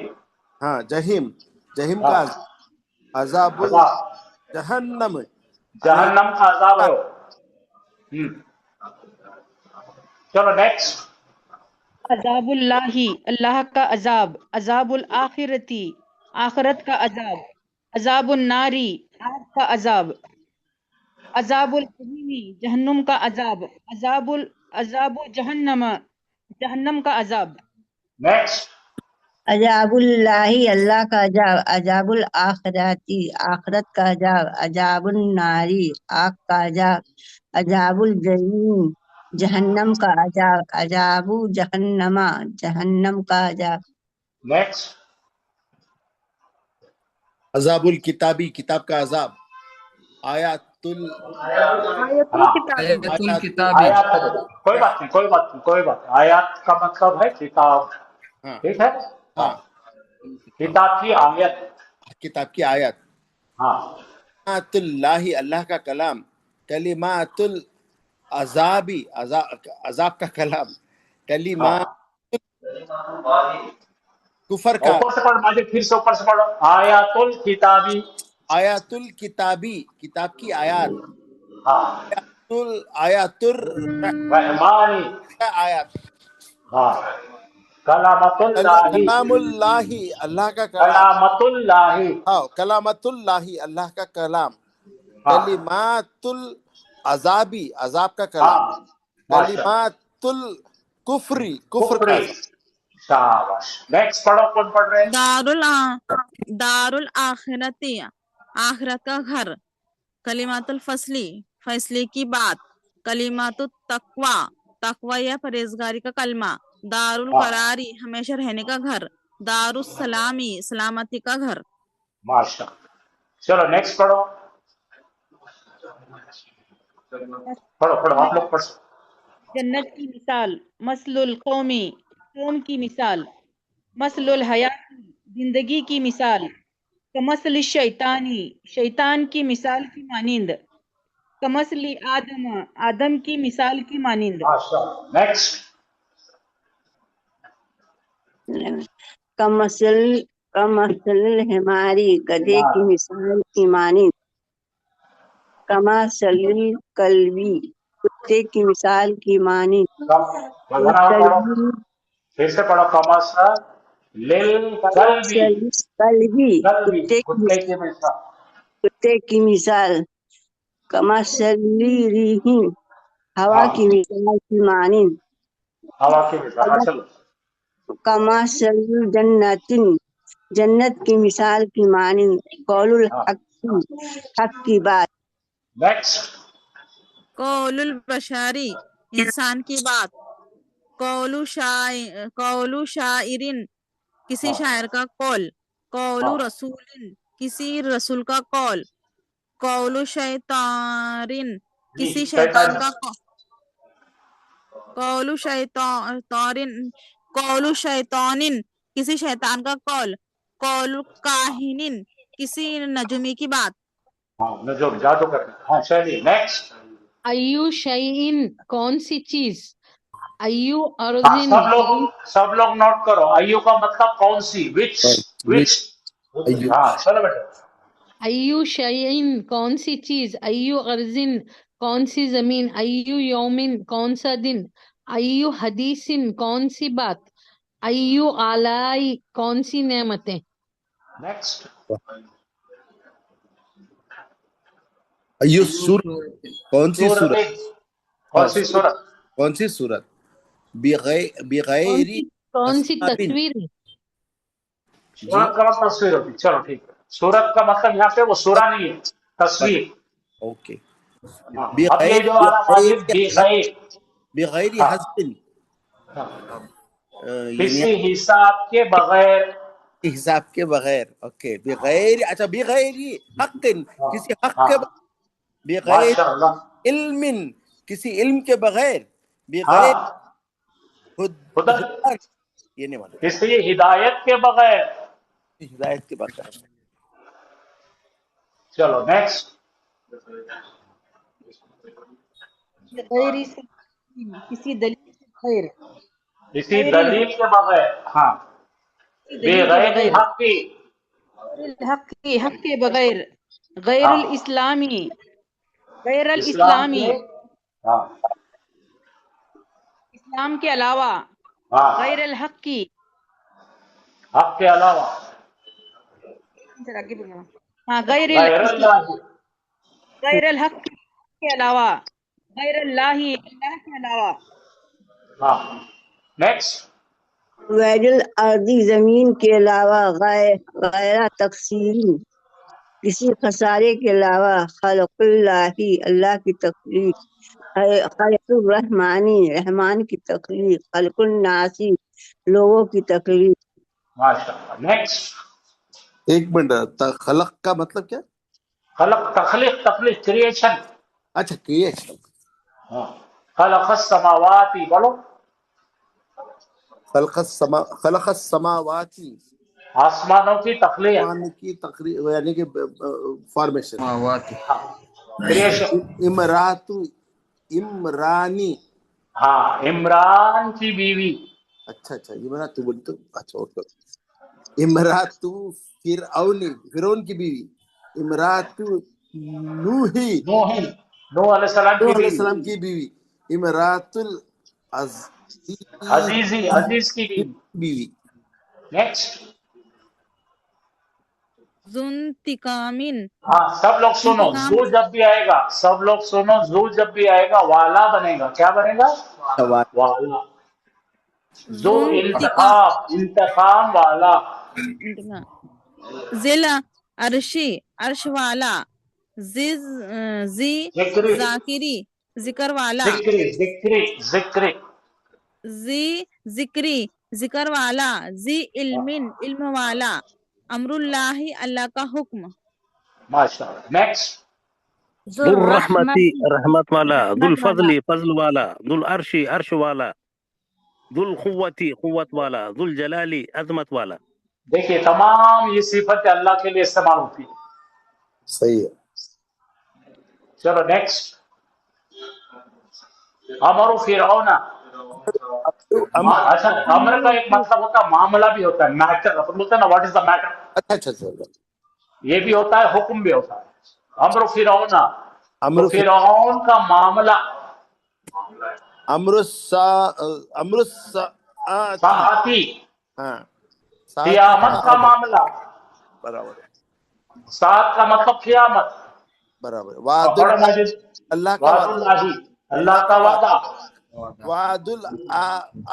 [SPEAKER 2] हाँ जहीम, जहीम का
[SPEAKER 1] हाँ,
[SPEAKER 2] अजाब, अजाबुल
[SPEAKER 1] अजाब.
[SPEAKER 2] जहन्नम, अरे
[SPEAKER 1] जहन्नम का अजाब है वो. चलो नेक्स्ट.
[SPEAKER 4] अजाबुल्लाही, अल्लाह का अजाब, अजाबुल आखिरती, आखिरत का अजाब, अजाबुन नारी, आग का अजाब, अजाबुल जहीमी, जहन्नुम का अजाब, अजाबु जहन्नम, जहन्नम का अजाब.
[SPEAKER 1] नेक्स्ट.
[SPEAKER 3] अजाबुल्लाही, अल्लाह का अजाब, अजाबुल आखिरती, आखिरत का अजाब, अजाबुल नारी, आग का अजाब, अजाबुल जहीम, जहन्नम का अजाब, अजाबु जहन्नमा, जहन्नम का अजाब.
[SPEAKER 1] नेक्स्ट.
[SPEAKER 2] अजाबुल किताबी, किताब का अजाब, आयातुल
[SPEAKER 4] आयतुल किताबी,
[SPEAKER 7] आयतुल
[SPEAKER 2] आयात,
[SPEAKER 7] किताबी.
[SPEAKER 1] आयात. कोई बात नहीं, कोई बात नहीं, कोई बात नहीं. आयात का मतलब है किताब.
[SPEAKER 2] हाँ
[SPEAKER 1] ठीक है. हाँ,
[SPEAKER 2] हाँ,
[SPEAKER 1] किताब की आयत.
[SPEAKER 2] किताब की आयत.
[SPEAKER 1] हाँ,
[SPEAKER 2] कलिमातुल्लाही, अल्लाह का कलाम, कलिमातुल अजाबी, अजाब का कलाम, कलिमात
[SPEAKER 1] हाँ.
[SPEAKER 2] कुफर का,
[SPEAKER 1] ऊपर से पढ़ो, माजिद फिर से ऊपर से पढ़ो. आयातुल किताबी.
[SPEAKER 2] आयातुल किताबी, किताब की आयत,
[SPEAKER 1] हाँ,
[SPEAKER 2] आयातुर
[SPEAKER 1] रहमानी.
[SPEAKER 2] आयत,
[SPEAKER 1] हाँ, कलामतुल्लाही.
[SPEAKER 2] कलामुल्लाही, अल्लाह का कलाम,
[SPEAKER 1] कलामतुल्लाही.
[SPEAKER 2] हाँ कलामतुल्लाही, अल्लाह का कलाम,
[SPEAKER 1] हाँ,
[SPEAKER 2] कलिमातुल अजाबी, अजाब का कलाम,
[SPEAKER 1] हाँ, माशा.
[SPEAKER 2] कलिमातुल कुफरी, कुफर का
[SPEAKER 1] कुफरी.
[SPEAKER 2] अजाब.
[SPEAKER 1] शाबाश. नेक्स्ट पढ़ो, कौन पढ़ रहे हैं?
[SPEAKER 5] दारुल आखिरती, आखिरत का घर, कलिमातुल फसली, फैसले की बात, कलिमातुल तकवा, तकवा या परहेजगारी का कलमा, दारुल
[SPEAKER 1] हाँ,
[SPEAKER 5] करारी, हमेशा रहने का घर, दारुस सलामी, सलामती का घर.
[SPEAKER 1] माशा. चलो नेक्स्ट पढ़ो. पढ़ो पढ़ो, आप लोग पढ़ो.
[SPEAKER 4] जन्नत की मिसाल, मसलुल कौमी, कौम की मिसाल, मसलुल हयाती, जिंदगी की मिसाल, कमसल शैतानी, शैतान की मिसाल की मानिंद, कमसली आदम, आदम की मिसाल की मानिंद.
[SPEAKER 1] माशा. नेक्स्ट.
[SPEAKER 3] कमसल, कमसल हिमारी, गधे की मिसाल की मानिंद, कमसल कल्बी, कुत्ते की मिसाल की मानिंद,
[SPEAKER 1] पढ़ो, फिर से पढ़ो. कमसा लिल कल्बी.
[SPEAKER 3] कल्बी,
[SPEAKER 1] कल्बी, कुत्ते की मिसाल.
[SPEAKER 3] कुत्ते की मिसाल, कमसली रिही, हवा की मिसाल की मानिंद,
[SPEAKER 1] हवा की मिसाल. चलो.
[SPEAKER 3] कमसल जन्नतिन, जन्नत की मिसाल की मानिंद, कौलुल हक की बात.
[SPEAKER 1] नेक्स्ट.
[SPEAKER 5] कौलुल बशारी, इंसान की बात, कौलु शाइरिन, किसी शायर का कौल, कौलु रसूलिन, किसी रसूल का कौल, कौलु शैतारिन, किसी शैतान का कौलु शैतानिन, किसी शैतान का कौल, कौलु काहिनिन, किसी नजुमी की बात.
[SPEAKER 1] हाँ, नजूम, जादू करना. हाँ, चलिए नेक्स्ट.
[SPEAKER 8] अय्यु शैइन, कौन सी चीज, अय्यु
[SPEAKER 1] हाँ,
[SPEAKER 8] अर्जिन,
[SPEAKER 1] सब लोग नोट करो. अय्यू का मतलब कौन सी, विच. हाँ, चलो बेटा.
[SPEAKER 8] अय्यु शैइन, कौन सी चीज, अय्यु अर्जिन, कौन सी जमीन, अय्यु यौमिन, कौन सा दिन, अय्यु हदीसिन, कौन सी बात, अय्यु आलाई, कौन सी नेमतें.
[SPEAKER 1] नेक्स्ट.
[SPEAKER 2] अय्यु सूरत, कौन सी सूरत,
[SPEAKER 1] कौन सी सूरत,
[SPEAKER 2] कौन सी सूरत, बिगैरी
[SPEAKER 8] कौन सी
[SPEAKER 2] अस्माबिन,
[SPEAKER 8] तस्वीर.
[SPEAKER 1] सूरत का मतलब तस्वीर होती. चलो ठीक है. सूरत का मतलब यहाँ पे वो सूरा नहीं है, तस्वीर।
[SPEAKER 2] ओके
[SPEAKER 1] हाँ, अब ये जो वाला माजिद बेगैर,
[SPEAKER 2] बगैर
[SPEAKER 1] हाँ,
[SPEAKER 2] हस्बिन
[SPEAKER 1] हाँ,
[SPEAKER 2] यानी
[SPEAKER 1] किसी हिसाब के बगैर,
[SPEAKER 2] हिसाब के बगैर। ओके बगैर, अच्छा बगैर हक़, किसी हक के
[SPEAKER 1] हाँ,
[SPEAKER 2] बगैर
[SPEAKER 1] माशाअल्लाह,
[SPEAKER 2] इल्मिन, किसी इल्म के बगैर, बगैर
[SPEAKER 1] हाँ,
[SPEAKER 2] हुदा,
[SPEAKER 1] हुदा,
[SPEAKER 2] ये नहीं मालूम,
[SPEAKER 1] किसी हिदायत के बगैर।
[SPEAKER 2] हिदायत के बगैर।
[SPEAKER 1] चलो नेक्स्ट।
[SPEAKER 4] गैर सलीम, किसी दलील के बगैर,
[SPEAKER 1] किसी
[SPEAKER 4] गैर
[SPEAKER 1] दलील के बगैर, हाँ,
[SPEAKER 4] दलील के
[SPEAKER 1] बेगैर
[SPEAKER 4] बगैर,
[SPEAKER 1] हक की,
[SPEAKER 4] हक के बगैर, गैर
[SPEAKER 1] हाँ,
[SPEAKER 4] इस्लामी, गैर
[SPEAKER 1] इस्लाम के,
[SPEAKER 4] इस्लामी,
[SPEAKER 1] हाँ,
[SPEAKER 4] इस्लाम के अलावा,
[SPEAKER 1] हाँ,
[SPEAKER 4] गैर अल हक की,
[SPEAKER 1] हक के अलावा,
[SPEAKER 4] हाँ गैर
[SPEAKER 1] गैर अल्लाह,
[SPEAKER 4] गैर अल हक के अलावा, गैर अल्लाही, अल्लाह के अलावा,
[SPEAKER 1] हाँ, नेक्स्ट।
[SPEAKER 3] गैरुल अर्दी जमीन के अलावा, गैरा तकसीरी, किसी खसारे के अलावा, खल्कुल्लाही, अल्लाह की तख्लीक, खल्कुर रहमानी, रहमान की तख्लीक, खल्कुन नासी, लोगों की तख्लीक।
[SPEAKER 1] माशाअल्लाह, नेक्स्ट।
[SPEAKER 2] एक मिनट, खलक का मतलब क्या?
[SPEAKER 1] खलक, तखलीक, तखलीक, क्रिएशन।
[SPEAKER 2] अच्छा क्रिएशन।
[SPEAKER 1] हाँ, खलक़स समावाती, बोलो,
[SPEAKER 2] खलक़स समावाती,
[SPEAKER 1] आसमानों की तखलीक,
[SPEAKER 2] आसमान की तकरीब यानी कि फॉर्मेशन।
[SPEAKER 7] समावाती,
[SPEAKER 1] हाँ, क्रिएशन।
[SPEAKER 2] इमरातु, इमरानी,
[SPEAKER 1] हाँ, इमरान की बीवी,
[SPEAKER 2] अच्छा अच्छा, इमरातु बोल तो, अच्छा ओके, इमरातु फिरौन की बीवी, इमरातु नूही,
[SPEAKER 1] नूह, नूह अलैहिस्सलाम की बीवी,
[SPEAKER 2] अलैहिस्सलाम की बीवी, इमरातुल
[SPEAKER 1] अजीजी, अजीज की बीवी।
[SPEAKER 2] बीवी।
[SPEAKER 1] नेक्स्ट।
[SPEAKER 5] जुन्तिकामिन,
[SPEAKER 1] हाँ, सब लोग सुनो,
[SPEAKER 5] इंतकाम,
[SPEAKER 1] जू जब भी आएगा, सब लोग सुनो, जू जब भी आएगा वाला बनेगा, क्या बनेगा? वाला। जो
[SPEAKER 5] जुन्तिका,
[SPEAKER 1] इंतकाम वाला,
[SPEAKER 5] जिल अर्शी, अर्श वाला, जिज जी
[SPEAKER 1] जिक्री,
[SPEAKER 5] जाकिरी, जिक्र वाला,
[SPEAKER 1] जिक्री, जिक्री, जिक्री,
[SPEAKER 5] जी जिक्री, जिक्र वाला, जी इल्मिन, इल्म वाला, अमरुल्लाही, अल्लाह का हुक्म।
[SPEAKER 1] माशाअल्लाह, नेक्स्ट।
[SPEAKER 9] दुल रहमती,
[SPEAKER 6] जुर्रहमती,
[SPEAKER 9] रहमत वाला, दुल
[SPEAKER 6] रहमत वाला,
[SPEAKER 9] फजली, फजल वाला, दुल अर्शी, अर्श वाला, दुल खुव्वती, खुव्वत वाला, दुल जलाली, अजमत वाला।
[SPEAKER 1] देखिए, तमाम ये सिफतें अल्लाह के लिए इस्तेमाल होती है।
[SPEAKER 2] सही है।
[SPEAKER 1] चलो नेक्स्ट। अमर फिरौना, अच्छा, अमर का एक मतलब होता है, मामला भी होता है, मैटर, अपन बोलते हैं ना, व्हाट इज द मैटर,
[SPEAKER 2] अच्छा अच्छा अच्छा,
[SPEAKER 1] ये भी होता है, हुक्म भी होता है। अमर फिरौना, तो
[SPEAKER 2] अमर
[SPEAKER 1] फिरौन का मामला, साआती,
[SPEAKER 2] हाँ,
[SPEAKER 1] क़ियामत का मामला,
[SPEAKER 2] बराबर
[SPEAKER 1] सात का मतलब क़ियामत,
[SPEAKER 2] बराबर।
[SPEAKER 1] पढ़ो माजिद,
[SPEAKER 2] अल्लाह का वादा,
[SPEAKER 1] वादुल्लाही, अल्लाह का वादा,
[SPEAKER 2] वादुल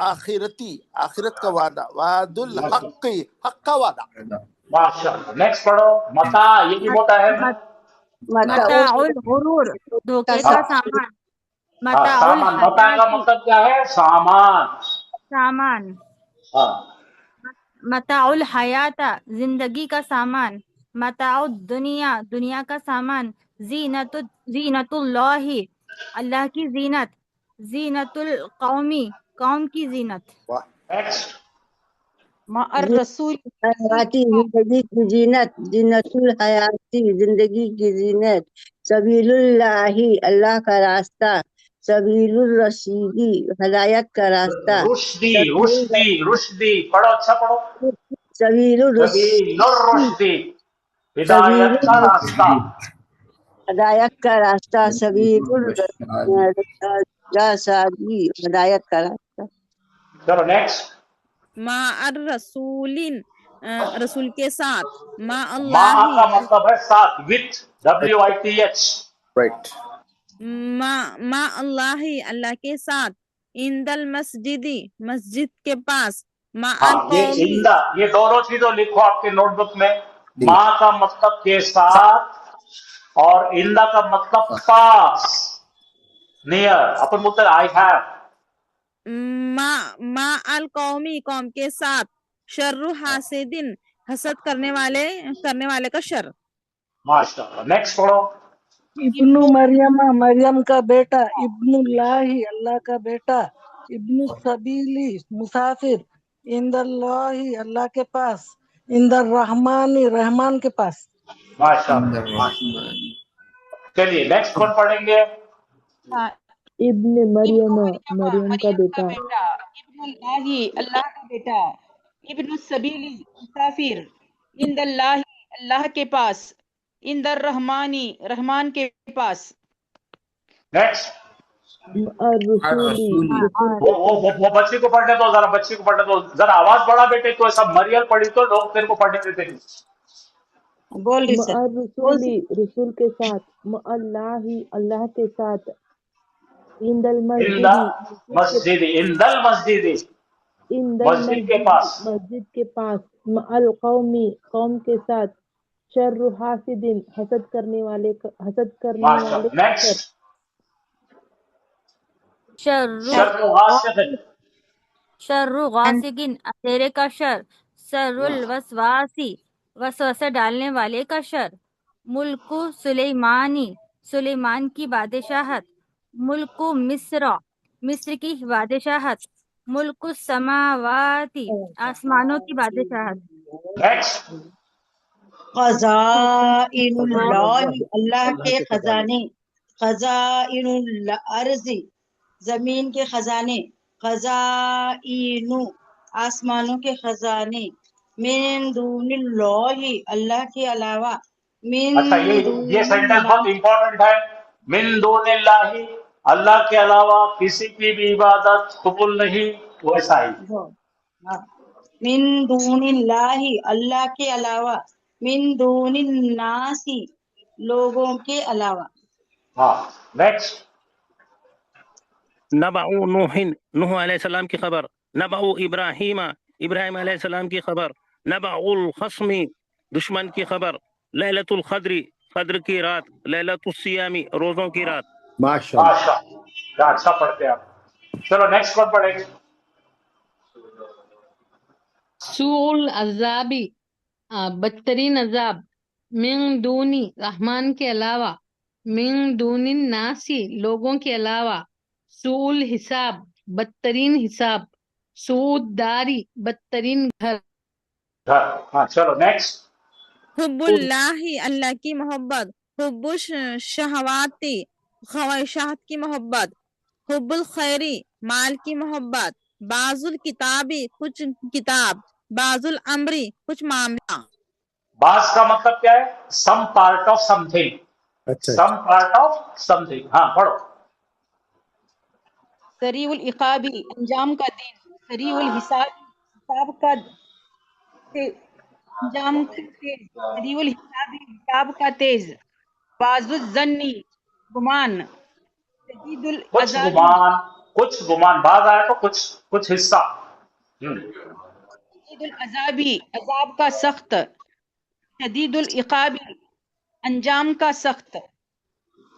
[SPEAKER 2] आखिरती, आखिरत का वादा, वादुल हक्की, हक का वादा।
[SPEAKER 1] माशाअल्लाह। नेक्स्ट पढ़ो, मता, ये भी मोटा है,
[SPEAKER 6] मताउल गुरूर, धोखे का सामान,
[SPEAKER 1] हाँ,
[SPEAKER 6] मताउल
[SPEAKER 1] सामान, मता का
[SPEAKER 6] हयाती,
[SPEAKER 1] मतलब क्या है? सामान,
[SPEAKER 6] सामान,
[SPEAKER 1] हाँ,
[SPEAKER 6] मताउल हयाता, जिंदगी का सामान, मताउल दुनिया, दुनिया का सामान, जीनतुल्लाही, अल्लाह की जीनत, जीनतुल कौमी, कौम की जीनत।
[SPEAKER 1] नेक्स्ट।
[SPEAKER 4] मअर रसूल,
[SPEAKER 3] हयाती, जिंदगी की जीनत, जीनतुल हयाती, जिंदगी की जीनत, सबीलुल्लाही, अल्लाह का रास्ता, सबीलुर रशीदी, हदायत का रास्ता,
[SPEAKER 1] रुश्दी, रुश्दी, रुश्दी, पढ़ो, अच्छा पढ़ो,
[SPEAKER 3] सबीलुर
[SPEAKER 1] सबीलुर रुश्दी, हिदायत का
[SPEAKER 3] सबीलुर
[SPEAKER 1] रास्ता,
[SPEAKER 3] हदायत का रास्ता, सबीलुर रशादी, हदायत का रास्ता।
[SPEAKER 1] चलो नेक्स्ट।
[SPEAKER 5] माअर रसूलिन, रसूल के साथ, मा
[SPEAKER 1] मा
[SPEAKER 5] अल्लाही,
[SPEAKER 1] का मतलब है साथ, विथ, WITH,
[SPEAKER 2] राइट।
[SPEAKER 5] मा अल्लाही, अल्लाह के साथ, इंदल मस्जिदी, मस्जिद के पास, मा
[SPEAKER 1] हाँ, ये
[SPEAKER 5] कौमी,
[SPEAKER 1] इंदा, ये दोनों चीजों लिखो आपके नोटबुक में, माँ का मतलब के साथ और इंदा का मतलब पास, नियर। अपन बोलते हैं आई हैव।
[SPEAKER 5] मा अल कौमी कौम के साथ, शर्रु हासिदिन हसद करने वाले का शर।
[SPEAKER 1] माशाअल्लाह। नेक्स्ट पढ़ो।
[SPEAKER 10] इब्नु मरियम, मरियम का बेटा। इब्नुल्लाही, अल्लाह का बेटा। इब्नु सबीली, मुसाफिर। इंदल्लाही, अल्लाह के पास। इंदर रहमानी, रहमान के पास।
[SPEAKER 1] माशाअल्लाह। चलिए नेक्स्ट कौन पढ़ेंगे?
[SPEAKER 6] इब्न मरियम, मरियम का
[SPEAKER 4] मरियम का
[SPEAKER 6] बेटा।
[SPEAKER 4] बेटा। इब्नुल्लाही, अल्लाह का बेटा। इब्नु सबीली, मुसाफिर। इंदल्लाही, अल्लाह के पास। इंदर रहमानी, रहमान के पास।
[SPEAKER 1] नेक्स्ट।
[SPEAKER 6] रसूली, रसूल
[SPEAKER 1] वो
[SPEAKER 6] के
[SPEAKER 1] वो वो, वो बच्ची को पढ़ने दो जरा, बच्ची को पढ़ने दो जरा। आवाज बढ़ा बेटे, तो ऐसा मरियल पढ़ी तो लोग तेरे को पढ़ने देते नहीं।
[SPEAKER 3] बोल रही सर, बोल
[SPEAKER 6] रसूली, रसूल के साथ। अल्लाही, अल्लाह के साथ। इंदल
[SPEAKER 1] इंदा
[SPEAKER 6] मस्जिदी,
[SPEAKER 1] इंदल मस्जिदी,
[SPEAKER 6] इंदल
[SPEAKER 1] मस्जिद के पास।
[SPEAKER 6] मस्जिद के पास। मअल कौमी, कौम के साथ। शर्रु हासिदिन, हसद करने वाले
[SPEAKER 1] माशाअल्लाह।
[SPEAKER 6] का शर।
[SPEAKER 1] नेक्स्ट।
[SPEAKER 5] शर्रु
[SPEAKER 1] शर्रु हासिदिन,
[SPEAKER 5] शर्रु गासिकिन अंधेरे का शर। शर्रुल वसवासी वसवसा डालने वाले का शर। मुल्कु सुलेमानी, सुलेमान की बादशाहत। मुल्कु मिस्र, मिस्र की बादशाहत। मुल्कु समावाती, आसमानों की बादशाहत।
[SPEAKER 1] नेक्स्ट।
[SPEAKER 3] खजाइनुल्लाही, अल्लाह के खजाने। खजाइनुल अर्ज़ी, जमीन के खजाने। खजाइनु, आसमानों के खजाने। मिन दूनिल्लाही, अल्लाह के अलावा। मिन
[SPEAKER 1] अच्छा, ये सेंटेंस बहुत
[SPEAKER 3] दूनिल्लाही,
[SPEAKER 1] इंपॉर्टेंट है। मिन दूनिल्लाही, अल्लाह के अलावा किसी की भी इबादत कबूल नहीं, वैसा ही।
[SPEAKER 3] हाँ। मिन दूनिल्लाही, अल्लाह के अलावा। मिन दूनिन्नासी, लोगों के अलावा।
[SPEAKER 1] हाँ। नेक्स्ट।
[SPEAKER 9] नबअ नूहिन, नूह अलैहिस्सलाम की खबर। नबअ इब्राहीम, इब्राहिम अलैहिस्सलाम की खबर। नबअुल खस्मी, दुश्मन की खबर। लैलतुल क़द्री, क़द्र की रात। लैलतुस सियामी, रोजों की रात।
[SPEAKER 2] माशाल्लाह।
[SPEAKER 1] माशाअल्लाह, क्या अच्छा पढ़ते हैं आप। चलो नेक्स्ट कौन पढ़ेंगे?
[SPEAKER 8] सूल अजाबी, बदतरीन अजाब। मिन दूनी, रहमान के अलावा। मिन दूनिन नासी, लोगों के अलावा। सूल हिसाब, बदतरीन हिसाब। सूद दारी, बदतरीन घर।
[SPEAKER 1] घर। हाँ चलो नेक्स्ट।
[SPEAKER 5] हुब्बुल्लाही, अल्लाह की मोहब्बत। हुब्बुश शहवाती, ख्वाहिशात की मोहब्बत। हुब्बुल खैरी, माल की मोहब्बत। बाजुल किताबी, कुछ किताब। बाजुल अमरी, कुछ मामला।
[SPEAKER 1] बास का मतलब क्या है? सम पार्ट ऑफ समथिंग,
[SPEAKER 2] अच्छा
[SPEAKER 1] सम पार्ट ऑफ समथिंग। हाँ पढ़ो।
[SPEAKER 4] सरीउल इकाबी, अंजाम का दिन। सरीउल हिसाब, हिसाब का अंजाम का तेज। सरीउल हिसाबी, हिसाब का तेज। बाजुल जन्नी, गुमान। शदीदुल
[SPEAKER 1] कुछ
[SPEAKER 4] अजाबी,
[SPEAKER 1] गुमान, कुछ गुमान। बाज आया तो कुछ हिस्सा।
[SPEAKER 4] शदीदुल अजाबी, अजाब का सख्त। शदीदुल इकाबी, अंजाम का सख्त।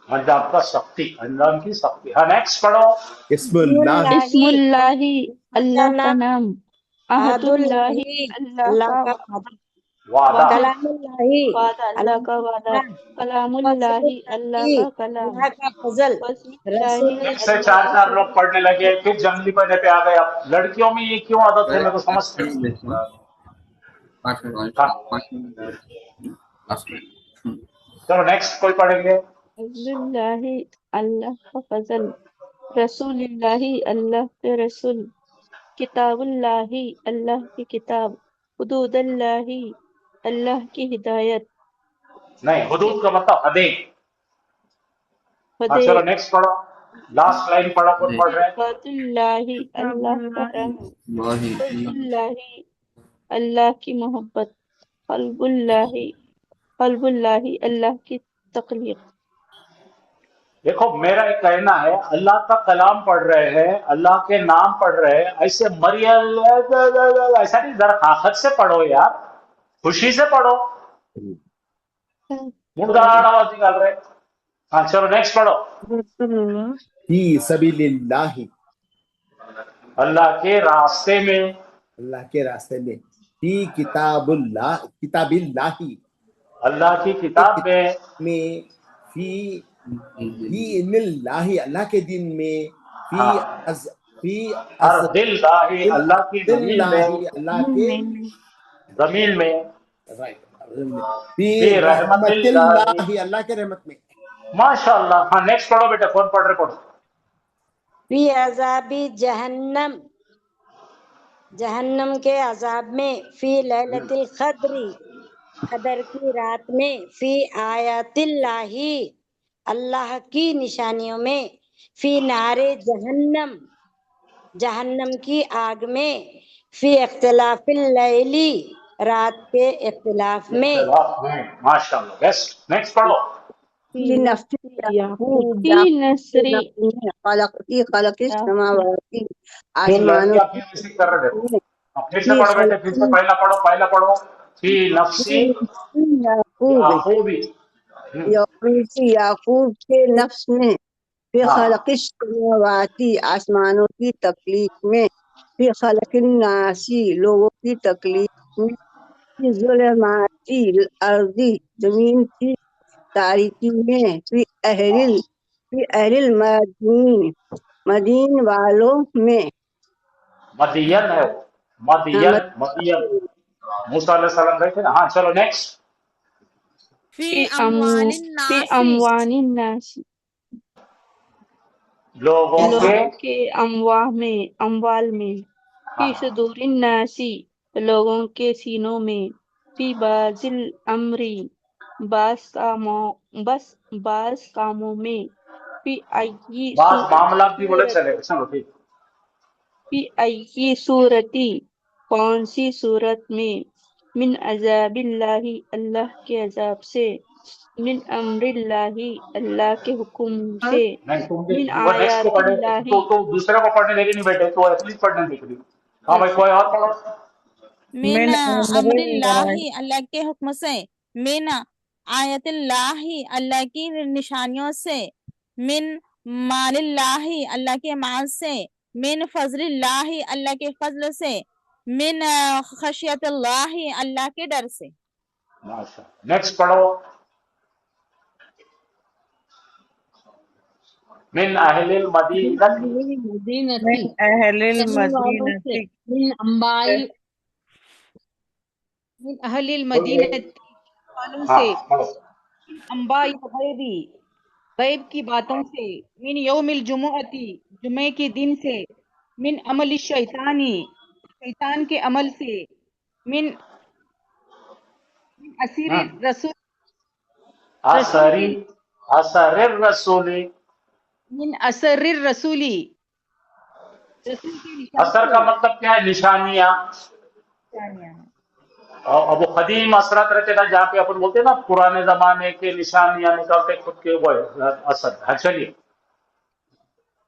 [SPEAKER 1] अंजाम का सख्ती, अंजाम की सख्ती। हाँ नेक्स्ट पढ़ो।
[SPEAKER 2] इस्मुल्लाह,
[SPEAKER 6] इस्मुल्लाही, अल्लाह का नाम। अहदुल्लाही,
[SPEAKER 3] अहदुल्लाही,
[SPEAKER 6] अल्लाह
[SPEAKER 3] अल्लाह
[SPEAKER 6] का
[SPEAKER 3] का
[SPEAKER 6] वादा।
[SPEAKER 1] वादा।
[SPEAKER 3] कलामुल्लाही,
[SPEAKER 6] वादा, अल्लाह का वादा। कलामुल्लाही, अल्लाह
[SPEAKER 3] फजलुल्लाही,
[SPEAKER 6] का कलाम।
[SPEAKER 3] अल्लाह का फजल।
[SPEAKER 6] फजलुल्लाही,
[SPEAKER 1] फिर से
[SPEAKER 6] अल्लाह
[SPEAKER 1] चार
[SPEAKER 6] का
[SPEAKER 1] चार लोग
[SPEAKER 6] फजल।
[SPEAKER 1] पढ़ने लगे, फिर जंगली पढ़ने पे आ गए। अब लड़कियों में ये क्यों आदत है, मेरे को समझ नहीं। चलो नेक्स्ट कोई पढ़ेंगे?
[SPEAKER 6] फजलुल्लाही, अल्लाह का फजल। रसूलुल्लाही, अल्लाह के रसूल। किताबुल्लाही, अल्लाह की किताब। हुदूदुल्लाही, अल्लाह की हिदायत।
[SPEAKER 1] नहीं, हुदूद का मतलब हदें। हाँ
[SPEAKER 6] हदे
[SPEAKER 1] चलो नेक्स्ट पढ़ो। लास्ट लाइन पढ़ो, कौन पढ़ रहे हैं?
[SPEAKER 6] हिफाजुल्लाही, अल्लाह का रंग। हुब्बुल्लाही, अल्लाह की मोहब्बत। कल्बुल्लाही, अल्लाह की तख्लीक।
[SPEAKER 1] देखो मेरा एक कहना है, अल्लाह का कलाम पढ़ रहे हैं, अल्लाह के नाम पढ़ रहे हैं, ऐसे मरियल ऐसा नहीं, जरा ताकत से पढ़ो यार, खुशी से पढ़ो। मुर्दार आवाज निकाल रहे। हाँ चलो नेक्स्ट पढ़ो।
[SPEAKER 2] फी सबीलिल्लाहि,
[SPEAKER 1] अल्लाह के रास्ते में,
[SPEAKER 2] अल्लाह के रास्ते में। फी किताबिल्लाहि,
[SPEAKER 1] अल्लाह की किताब में,
[SPEAKER 2] फी दीनिल्लाहि, अल्लाह के दिन में। फी
[SPEAKER 1] अर्दिल्लाहि, अल्लाह की जमीन में,
[SPEAKER 2] अल्लाह के
[SPEAKER 1] जमीन में।
[SPEAKER 2] राइट।
[SPEAKER 1] फी
[SPEAKER 2] फी
[SPEAKER 1] रहमतिल्लाहि,
[SPEAKER 2] रहमतिल्लाहि, अल्लाह के रहमत में।
[SPEAKER 1] माशाअल्लाह। हाँ नेक्स्ट पढ़ो बेटा, कौन पढ़ रहे पढ़ो।
[SPEAKER 3] फी अजाबी जहन्नम, जहन्नम के अजाब में। फी लैलतिल क़द्री, कदर की रात में। फी आयातिल्लाही, अल्लाह की निशानियों में। फी नारे जहन्नम, जहन्नम की आग में। फी इख्तिलाफिल लैली, रात के इख्तिलाफ में।
[SPEAKER 1] माशाअल्लाह, बेस्ट। नेक्स्ट पढ़ो।
[SPEAKER 11] في نفس يعقوب
[SPEAKER 8] في نصر
[SPEAKER 11] خلق السماوات
[SPEAKER 1] तो
[SPEAKER 11] आसमानों
[SPEAKER 1] लड़की आप म्यूजिक कर रहे थे। फिर से
[SPEAKER 11] في
[SPEAKER 1] पढ़ो बेटे,
[SPEAKER 11] خلق
[SPEAKER 1] फिर से पहला पढ़ो। फी नफ्सी
[SPEAKER 11] याकूब,
[SPEAKER 1] याकूबी।
[SPEAKER 11] याकूब के नफ्स में। फिर
[SPEAKER 1] हाँ
[SPEAKER 11] खलकिश समावाती, आसमानों की तकलीफ में। फिर खलकिन नासी, लोगों की तकलीफ में। फिर जुल्माती अर्दी, जमीन की तारीकी में। फिर अहलिल मदीन, मदीन वालों में।
[SPEAKER 1] मदियन है वो, मदियन मूसा अलैहिस्सलाम गए थे ना। हाँ चलो नेक्स्ट।
[SPEAKER 5] फी
[SPEAKER 8] في
[SPEAKER 5] अमवालिन नासी,
[SPEAKER 8] अमवान नास,
[SPEAKER 1] लोगों के,
[SPEAKER 8] लोगों के अमवाल में। फी सुदूरिन नासी, लोगों के सीनों में। फी बाजिल अमरी, बास कामों में। फी अय्यी
[SPEAKER 1] बात मामला भी बोले
[SPEAKER 8] सूरत,
[SPEAKER 1] चलेगा। चलो ठीक।
[SPEAKER 8] फी अय्यी सूरती, कौन सी सूरत में। मिन अजाबिल्लाही, अल्लाह के अजाब से। मिन अम्रिल्लाही, अल्लाह के हुक्म से।
[SPEAKER 1] नहीं तुम
[SPEAKER 8] मिन
[SPEAKER 1] वो नेक्स्ट को पढ़े
[SPEAKER 8] आयातिल्लाही,
[SPEAKER 1] तो दूसरे को पढ़ने देगी नहीं बेटे, तो एटलीस्ट पढ़ने देगी। हाँ भाई कोई और पढ़ो।
[SPEAKER 5] मिन
[SPEAKER 4] من أمر الله
[SPEAKER 5] अम्रिल्लाही, अल्लाह के हुक्म से। मिन आयतिल्लाही, अल्लाह की निशानियों से। मिन मालिल्लाही, अल्लाह के माल से। मिन फजलिल्लाही, अल्लाह के फजल से। मिन खशियतिल्लाही, अल्लाह के डर से।
[SPEAKER 1] माशा। नेक्स्ट पढ़ो। मिन अहलिल मदीनती,
[SPEAKER 8] मदीनती,
[SPEAKER 4] من أهل
[SPEAKER 8] रहने वालों से।
[SPEAKER 4] المدينة
[SPEAKER 8] मिन अहलिल मदीनती, वालों
[SPEAKER 1] हाँ
[SPEAKER 8] से।
[SPEAKER 1] पढ़ो।
[SPEAKER 4] अम्बाई गैबी, गैब की बातों से। मिन यौमिल जुमुअती, जुमे के दिन से। मिन अमल शैतानी, शैतान के अमल से। मिन असीर रसूल,
[SPEAKER 1] असरी असरिर रसूली,
[SPEAKER 4] मिन असर रसूली, रसूल की
[SPEAKER 1] असर का मतलब क्या है? निशानियां।
[SPEAKER 4] निशानियां हैं।
[SPEAKER 1] और अब वो कदीम असरत रहते ना, जहाँ पे अपन बोलते हैं ना पुराने जमाने के निशानियां निकालते खुद के, वो है असर। हाँ चलिए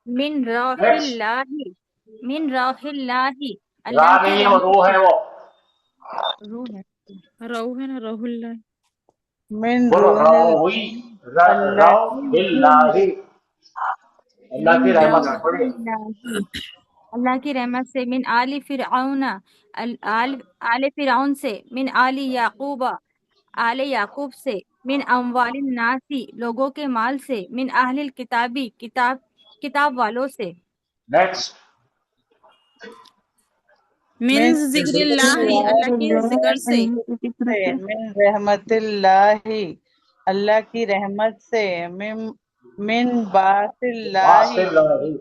[SPEAKER 12] मिन
[SPEAKER 1] नेक्स्ट।
[SPEAKER 12] राहिल्लाही, मिन राहिल्लाही,
[SPEAKER 1] रा
[SPEAKER 12] अल्लाह की
[SPEAKER 1] नहीं है वो,
[SPEAKER 12] रहमत
[SPEAKER 1] रो है वो।
[SPEAKER 12] रूह है।
[SPEAKER 5] रहू है ना, रहुल्लाह।
[SPEAKER 4] मिन
[SPEAKER 1] बोलो
[SPEAKER 4] रूहिल
[SPEAKER 1] रौही,
[SPEAKER 4] अल्लाह
[SPEAKER 1] रौहिल्लाही, अल्लाह
[SPEAKER 12] मिन
[SPEAKER 1] की रहमत से पढ़िए।
[SPEAKER 12] राहिल्लाही, अल्लाह की रहमत से। मिन आली फिरऔन, आले फिरऔन से। मिन आली याकूबा, आले याकूब से। मिन अमवालिन नासी, लोगों के माल से। मिन अहलिल किताबी, किताब वालों से।
[SPEAKER 1] नेक्स्ट।
[SPEAKER 5] मिन
[SPEAKER 4] मिन
[SPEAKER 5] जिक्रिल्लाही, अल्लाह की जिक्र से।
[SPEAKER 4] मिन रहमतिल्लाही, अल्लाह की रहमत से। मिन बासिल्लाही,
[SPEAKER 1] वासिल्लाही,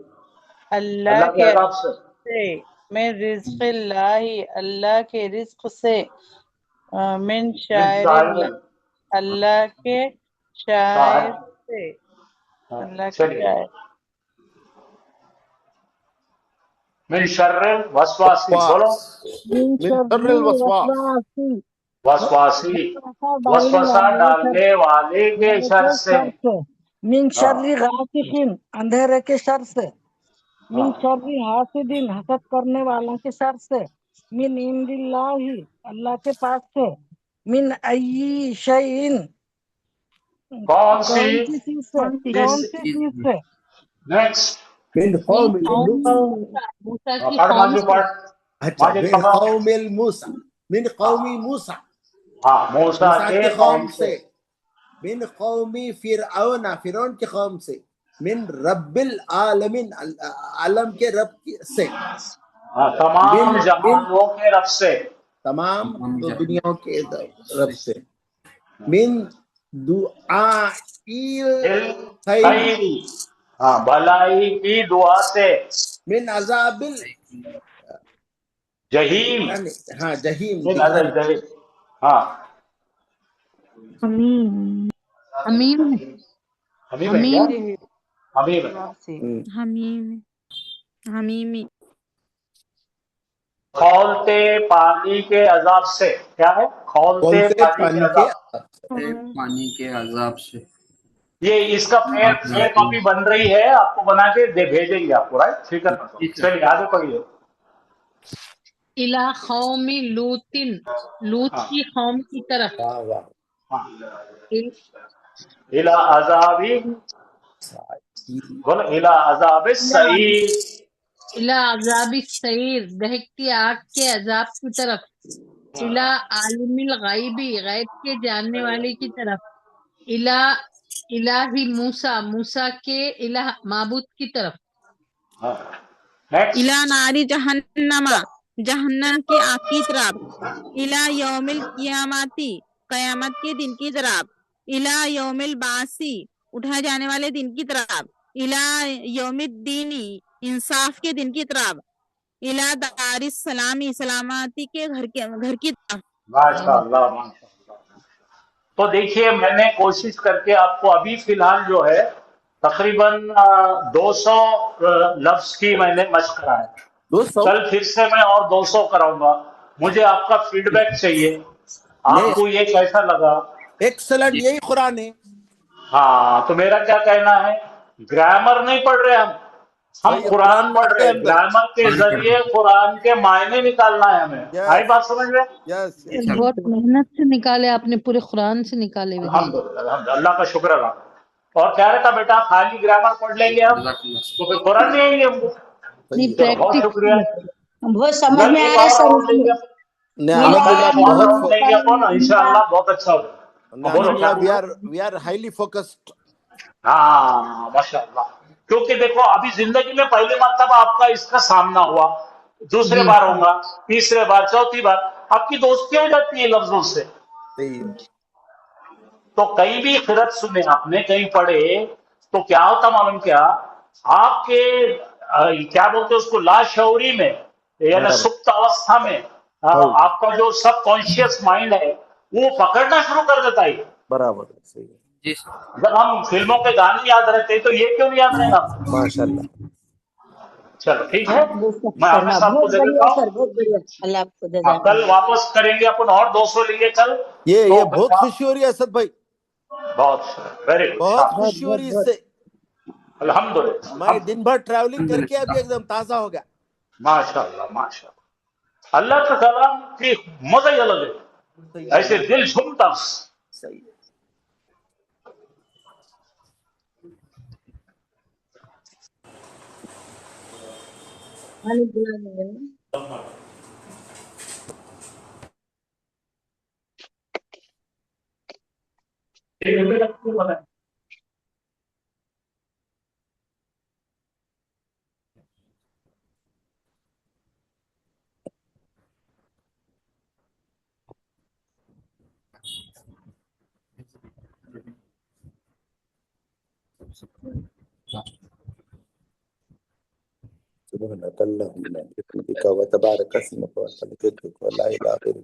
[SPEAKER 4] अल्लाह
[SPEAKER 1] अल्लाह के
[SPEAKER 4] के
[SPEAKER 1] अज़ाब से।
[SPEAKER 4] से। मिन रिज़्क़िल्लाही, अल्लाह के रिज़्क़ से। मिन
[SPEAKER 1] मिन
[SPEAKER 4] शायरिल्लाह,
[SPEAKER 1] शाइरिल,
[SPEAKER 4] अल्लाह के शायर से।
[SPEAKER 1] हाँ
[SPEAKER 4] अल्लाह के
[SPEAKER 1] चलिए।
[SPEAKER 4] शायर।
[SPEAKER 1] मिन शर्रिल वसवासी, बोलो
[SPEAKER 10] मिन
[SPEAKER 2] मिन
[SPEAKER 10] शर्रिल
[SPEAKER 2] शर्रिल वसवास,
[SPEAKER 10] वसवासी,
[SPEAKER 1] वसवासी,
[SPEAKER 10] वसवासा
[SPEAKER 1] वसवसा डालने वाले के शर
[SPEAKER 10] के
[SPEAKER 1] से।
[SPEAKER 10] शर से। मिन
[SPEAKER 1] हाँ
[SPEAKER 10] शर्रि गासिकिन, अंधेरे के शर से। मिन
[SPEAKER 1] हाँ
[SPEAKER 10] शर्रि हासिदिन, हसद करने वालों के शर से। मिन इंदिल्लाही, अल्लाह के पास से। من أي شيء
[SPEAKER 1] कौन सी
[SPEAKER 10] कौन सी चीज से कौन सी चीज से
[SPEAKER 1] नेक्स्ट
[SPEAKER 2] من
[SPEAKER 8] من
[SPEAKER 2] قوم
[SPEAKER 8] قوم
[SPEAKER 2] موسى
[SPEAKER 8] موسا کی
[SPEAKER 1] पढ़
[SPEAKER 8] قوم
[SPEAKER 1] मांझू
[SPEAKER 8] سے
[SPEAKER 1] पढ़
[SPEAKER 2] अच्छा
[SPEAKER 1] माजिद
[SPEAKER 2] من
[SPEAKER 1] खबर
[SPEAKER 2] قوم موسى من قوم موسى
[SPEAKER 1] हाँ मूसा
[SPEAKER 2] موسى
[SPEAKER 1] के
[SPEAKER 2] की
[SPEAKER 1] कौम
[SPEAKER 2] कौम
[SPEAKER 1] से
[SPEAKER 2] से من قوم فرعون فرعون की कौम से من रब्बिल आलमीन आलम के रब से
[SPEAKER 1] हाँ तमाम
[SPEAKER 2] من من
[SPEAKER 1] जहानों के रब से
[SPEAKER 2] तमाम दुनियाओं के रब से من दुआइल
[SPEAKER 1] दिल
[SPEAKER 2] खैर
[SPEAKER 1] खैरी हाँ भलाई की दुआ से
[SPEAKER 2] من अजाबिल
[SPEAKER 1] जहीम
[SPEAKER 2] हाँ जहीम
[SPEAKER 1] من अजल
[SPEAKER 2] जहन्नम
[SPEAKER 1] जहीम हाँ
[SPEAKER 8] حمیم
[SPEAKER 1] हमीम है क्या
[SPEAKER 8] حمیم
[SPEAKER 1] हमीम है
[SPEAKER 5] حمیم حمیمی
[SPEAKER 1] खौलते पानी के अजाब से क्या है खौलते
[SPEAKER 2] बोलते
[SPEAKER 1] पानी के
[SPEAKER 2] पानी के
[SPEAKER 1] अजाब
[SPEAKER 7] पानी के अजाब से
[SPEAKER 1] ये इसका फेयर कॉपी बन रही है आपको बना के भेजेंगे आपको राइट फिक्र मत करो चलिए आगे पढ़िए
[SPEAKER 8] इला कौम लूतिन लूत
[SPEAKER 1] हाँ
[SPEAKER 8] की कौम की तरफ
[SPEAKER 2] वाह वाह
[SPEAKER 1] हाँ इला अजाबी बोलो इला अजाब सईर
[SPEAKER 8] इला अजाब सईर दहकती आग के अजाब की तरफ इला आलिमिल गायबी गैब के जानने वाले की तरफ इला इलाही मूसा मूसा के इलाह माबूद की तरफ
[SPEAKER 1] नेक्स्ट
[SPEAKER 5] इला नारी जहन्नमा जहन्नम की आग की तरफ इला यौमिल कियामती कयामत के दिन की तरफ इला यौमिल बासी उठाए जाने वाले दिन की तरफ इला यौमिद्दीनी इंसाफ के दिन की तरफ इला दारिस सलामी सलामती के घर की तरफ
[SPEAKER 1] माशाअल्लाह माशाअल्लाह तो देखिए मैंने कोशिश करके आपको अभी फिलहाल जो है तकरीबन 200 लफ्ज की मैंने मशक कराया
[SPEAKER 2] 200
[SPEAKER 1] कल फिर से मैं और 200 कराऊंगा मुझे आपका फीडबैक चाहिए आपको ये कैसा लगा
[SPEAKER 2] एक्सलेंट यही कुरान है
[SPEAKER 1] हाँ तो मेरा क्या कहना है ग्रामर नहीं पढ़ रहे हम
[SPEAKER 2] सही है,
[SPEAKER 1] कुरान पढ़ रहे हैं
[SPEAKER 2] अंदर।
[SPEAKER 1] ग्रामर के जरिए कुरान के मायने निकालना है हमें आई बात समझ में
[SPEAKER 2] यस
[SPEAKER 8] बहुत मेहनत से निकाले आपने पूरे कुरान से निकाले हुए हैं।
[SPEAKER 1] अल्हम्दुलिल्लाह अल्लाह का शुक्र अदा और कह रहा था बेटा खाली ग्रामर पढ़ लेंगे हम तो फिर कुरान नहीं आएंगे हमको
[SPEAKER 8] नहीं
[SPEAKER 1] चलो, बहुत
[SPEAKER 8] प्रैक्टिस
[SPEAKER 1] शुक्रिया
[SPEAKER 3] बहुत समझ में आ
[SPEAKER 1] एक
[SPEAKER 3] रहा है
[SPEAKER 1] और
[SPEAKER 3] सर
[SPEAKER 1] राउंड लेंगे
[SPEAKER 2] अल्हम्दुलिल्लाह
[SPEAKER 1] और
[SPEAKER 2] बहुत
[SPEAKER 1] राउंड लेंगे अपन इंशाअल्लाह बहुत अच्छा होगा बोलो क्या
[SPEAKER 2] अल्हम्दुलिल्लाह वी आर हाईली फोकस्ड
[SPEAKER 1] हाँ माशाअल्लाह क्योंकि देखो अभी जिंदगी में पहली मरतबा आपका इसका सामना हुआ दूसरे बार होगा तीसरे बार चौथी बार आपकी दोस्ती हो जाती है लफ्जों से तो कहीं भी खिरत सुने आपने कहीं पढ़े तो क्या होता मालूम क्या आपके क्या बोलते हैं उसको लाशौरी में यानी सुप्त अवस्था में आपका जो सब कॉन्शियस माइंड है वो पकड़ना शुरू कर देता है
[SPEAKER 2] बराबर सही है
[SPEAKER 7] जी
[SPEAKER 1] जब हम फिल्मों के गाने याद रहते हैं तो ये क्यों नहीं याद रहेगा
[SPEAKER 2] माशाल्लाह
[SPEAKER 1] चलो ठीक है मैं हमेशा आपको
[SPEAKER 3] बहुत
[SPEAKER 1] दे
[SPEAKER 3] बढ़िया
[SPEAKER 1] देता हूँ
[SPEAKER 3] सर बहुत बढ़िया अल्लाह आपको
[SPEAKER 1] हाँ,
[SPEAKER 3] जज़ाक
[SPEAKER 1] कल वापस करेंगे अपन और 200 लेंगे कल
[SPEAKER 2] ये
[SPEAKER 1] तो
[SPEAKER 2] बहुत खुशी हो रही है असद भाई
[SPEAKER 1] बहुत वेरी गुड
[SPEAKER 2] बहुत खुशी हो रही है इससे
[SPEAKER 1] अल्हम्दुलिल्लाह
[SPEAKER 2] मैं दिन भर ट्रैवलिंग करके अभी एकदम ताजा हो गया
[SPEAKER 1] माशाअल्लाह माशाअल्लाह अल्लाह का कलाम की मजा ही अलग है ऐसे दिल झूमता
[SPEAKER 2] सही है
[SPEAKER 3] पानी पिला देंगे ना
[SPEAKER 2] سبحانك اللهم وبحمدك وتبارك اسمك وتعالى ولا اله الا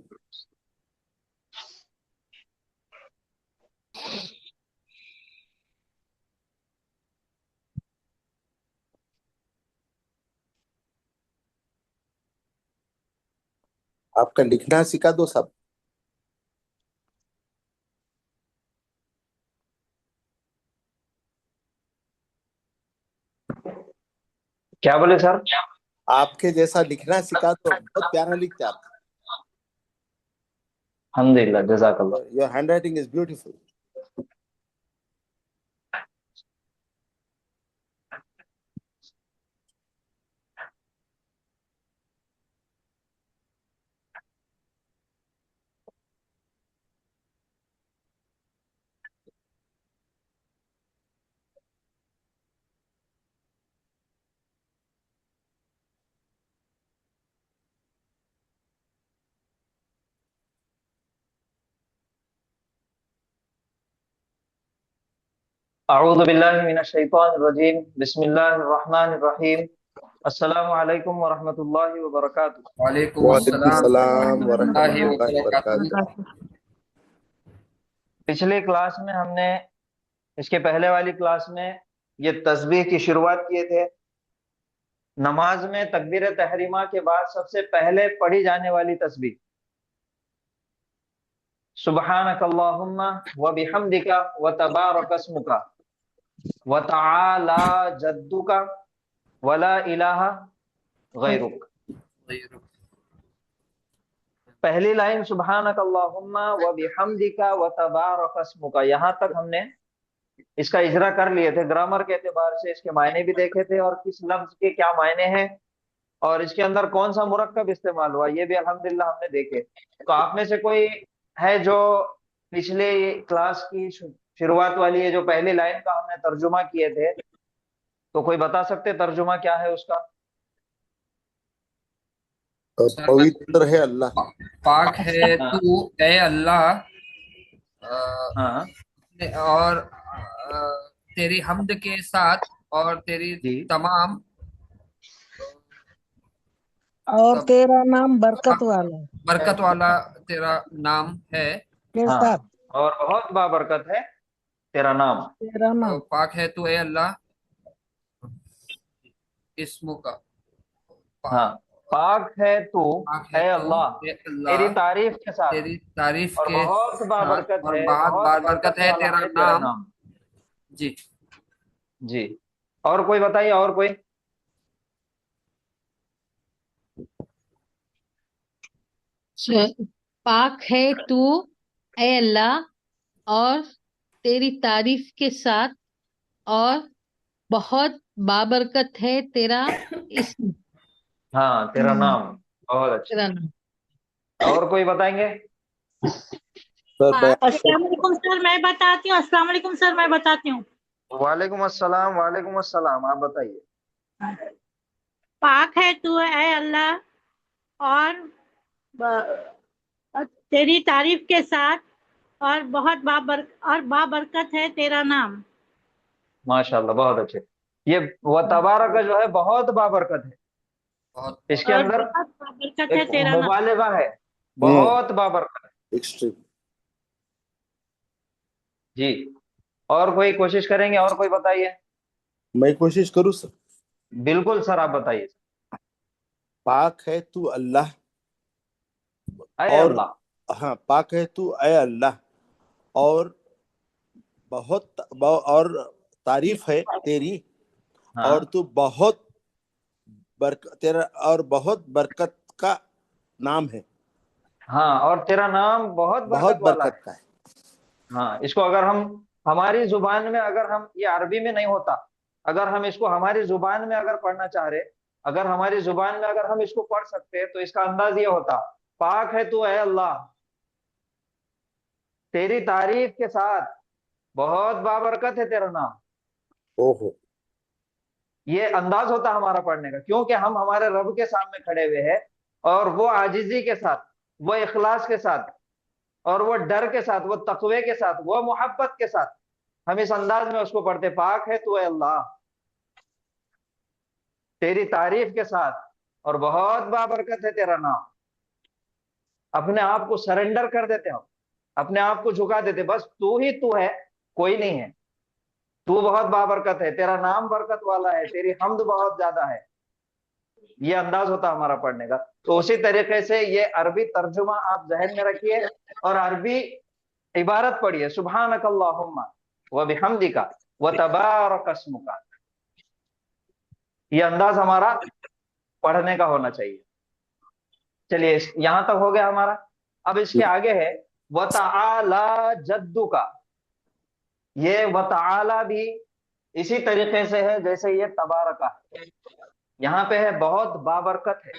[SPEAKER 2] انت आपका लिखना सिखा दो सब
[SPEAKER 13] क्या बोले सर
[SPEAKER 2] आपके जैसा लिखना सिखा दो बहुत प्यारा लिखते आप
[SPEAKER 13] Alhamdulillah, Jazakallah.
[SPEAKER 2] Your handwriting is beautiful.
[SPEAKER 13] اعوذ باللہ من الشیطان الرجیم، بسم اللہ الرحمن الرحیم، السلام علیکم ورحمۃ اللہ وبرکاتہ۔
[SPEAKER 7] وعلیکم
[SPEAKER 2] وعلیکم
[SPEAKER 7] السلام
[SPEAKER 2] السلام
[SPEAKER 7] ورحمۃ
[SPEAKER 2] ورحمۃ
[SPEAKER 7] اللہ
[SPEAKER 2] اللہ
[SPEAKER 7] وبرکاتہ۔
[SPEAKER 2] وبرکاتہ۔
[SPEAKER 13] پچھلی کلاس میں ہم نے، اس کے پہلے والی کلاس میں یہ تسبیح کی شروعات کیے تھے۔ نماز میں تکبیر تحریمہ کے بعد سب سے پہلے پڑھی جانے والی تسبیح سبحانک اللہم وبحمدک وتبارک اسمک وتعالی جدک ولا الہ غیرک۔ پہلی لائن سبحانک اللہم وبحمدک وتبارک اسمک، یہاں تک ہم نے اس کا اجرا کر لیے تھے۔ گرامر کے اعتبار سے اس کے معنی بھی دیکھے تھے اور کس لفظ کے کیا معنی ہیں اور اس کے اندر کون سا مرکب استعمال ہوا، یہ بھی الحمدللہ ہم نے دیکھے۔ تو آپ میں سے کوئی ہے جو پچھلے کلاس کی شروعات والی ہے جو پہلی لائن کا ہم نے ترجمہ کیے تھے، تو کوئی بتا سکتے ترجمہ کیا ہے اس کا؟
[SPEAKER 2] پوتر ہے اللہ،
[SPEAKER 7] پاک ہے تو اے اللہ،
[SPEAKER 13] ہاں
[SPEAKER 7] اور تیری حمد کے ساتھ اور تیری تمام
[SPEAKER 10] اور تیرا نام برکت والا
[SPEAKER 7] برکت والا تیرا نام ہے،
[SPEAKER 10] کے
[SPEAKER 13] ہاں،
[SPEAKER 10] ساتھ
[SPEAKER 13] اور بہت بابرکت ہے تیرا نام۔
[SPEAKER 10] تیرا نام
[SPEAKER 7] پاک ہے تو اے اللہ اسموں کا،
[SPEAKER 13] ہاں، پاک ہے تو
[SPEAKER 7] پاک ہے
[SPEAKER 13] اے
[SPEAKER 7] تو
[SPEAKER 13] اللہ
[SPEAKER 7] اے اللہ
[SPEAKER 13] تیری تعریف کے ساتھ،
[SPEAKER 7] تیری تعریف
[SPEAKER 13] اور
[SPEAKER 7] کے
[SPEAKER 13] بہت بابرکت
[SPEAKER 7] اور
[SPEAKER 13] ہے،
[SPEAKER 7] بہت بابرکت ہے
[SPEAKER 13] والا
[SPEAKER 7] تیرا نام۔ جی
[SPEAKER 13] جی، اور کوئی بتائیے، اور کوئی؟
[SPEAKER 8] پاک ہے تو اے اللہ اور تیری تعریف کے ساتھ اور بہت بابرکت ہے تیرا اسم،
[SPEAKER 13] ہاں، تیرا نام، بہت اچھا۔
[SPEAKER 8] تیرا نام۔
[SPEAKER 13] اور کوئی بتائیں گے؟
[SPEAKER 14] السلام علیکم سر، میں بتاتی ہوں۔ السلام علیکم سر، میں بتاتی ہوں۔
[SPEAKER 13] وعلیکم السلام، وعلیکم السلام، آپ بتائیے۔
[SPEAKER 14] پاک ہے تو اے اللہ اور تیری تعریف کے ساتھ اور بہت بابرکت ہے تیرا نام۔
[SPEAKER 13] ماشاءاللہ، بہت اچھے۔ یہ وہ تبارک جو ہے بہت بابرکت ہے، اس کے
[SPEAKER 14] اور
[SPEAKER 13] اندر
[SPEAKER 14] بہت بابرکت ہے
[SPEAKER 13] ایک
[SPEAKER 14] تیرا نام۔
[SPEAKER 13] مبالغہ ہے، بہت بابرکت ہے۔
[SPEAKER 2] ایکسٹریم۔
[SPEAKER 13] جی، اور کوئی کوشش کریں گے؟ اور کوئی بتائیے۔
[SPEAKER 2] میں کوشش کروں سر؟
[SPEAKER 13] بالکل سر، آپ بتائیے۔
[SPEAKER 2] پاک ہے تو اللہ،
[SPEAKER 13] اے
[SPEAKER 2] اور
[SPEAKER 13] اللہ،
[SPEAKER 2] ہاں، پاک ہے تو اے اللہ اور بہت اور تعریف ہے تیری،
[SPEAKER 13] ہاں
[SPEAKER 2] اور تو بہت تیرا اور بہت برکت کا نام ہے،
[SPEAKER 13] ہاں، اور تیرا نام بہت
[SPEAKER 2] بہت
[SPEAKER 13] برکت والا
[SPEAKER 2] برکت
[SPEAKER 13] ہے۔
[SPEAKER 2] کا ہے۔
[SPEAKER 13] ہاں، اس کو اگر ہم ہماری زبان میں، اگر ہم، یہ عربی میں نہیں ہوتا، اگر ہم اس کو ہماری زبان میں اگر پڑھنا چاہ رہے، اگر ہماری زبان میں اگر ہم اس کو پڑھ سکتے تو اس کا انداز یہ ہوتا، پاک ہے تو اے اللہ تیری تعریف کے ساتھ، بہت بابرکت ہے تیرا نام۔
[SPEAKER 2] اوہو،
[SPEAKER 13] یہ انداز ہوتا ہمارا پڑھنے کا، کیونکہ ہم ہمارے رب کے سامنے کھڑے ہوئے ہیں اور وہ عاجزی کے ساتھ، وہ اخلاص کے ساتھ، اور وہ ڈر کے ساتھ، وہ تقوی کے ساتھ، وہ محبت کے ساتھ ہم اس انداز میں اس کو پڑھتے، پاک ہے تو اے اللہ تیری تعریف کے ساتھ اور بہت بابرکت ہے تیرا نام۔ اپنے آپ کو سرنڈر کر دیتے ہم، اپنے آپ کو جھکا دیتے، بس تو ہی تو ہے، کوئی نہیں ہے، تو بہت بابرکت ہے، تیرا نام برکت والا ہے، تیری حمد بہت زیادہ ہے۔ یہ انداز ہوتا ہمارا پڑھنے کا۔ تو اسی طریقے سے یہ عربی ترجمہ آپ ذہن میں رکھیے اور عربی عبارت پڑھیے، سبحانک اللہم وبحمدک وتبارک اسمک۔ یہ انداز ہمارا پڑھنے کا ہونا چاہیے۔ چلیے، یہاں تک ہو گیا ہمارا۔ اب اس کے آگے ہے वतआला जद्दुका, ये वतआला भी इसी तरीके से है जैसे ये तबारका है, यहाँ पे है बहुत बाबरकत है,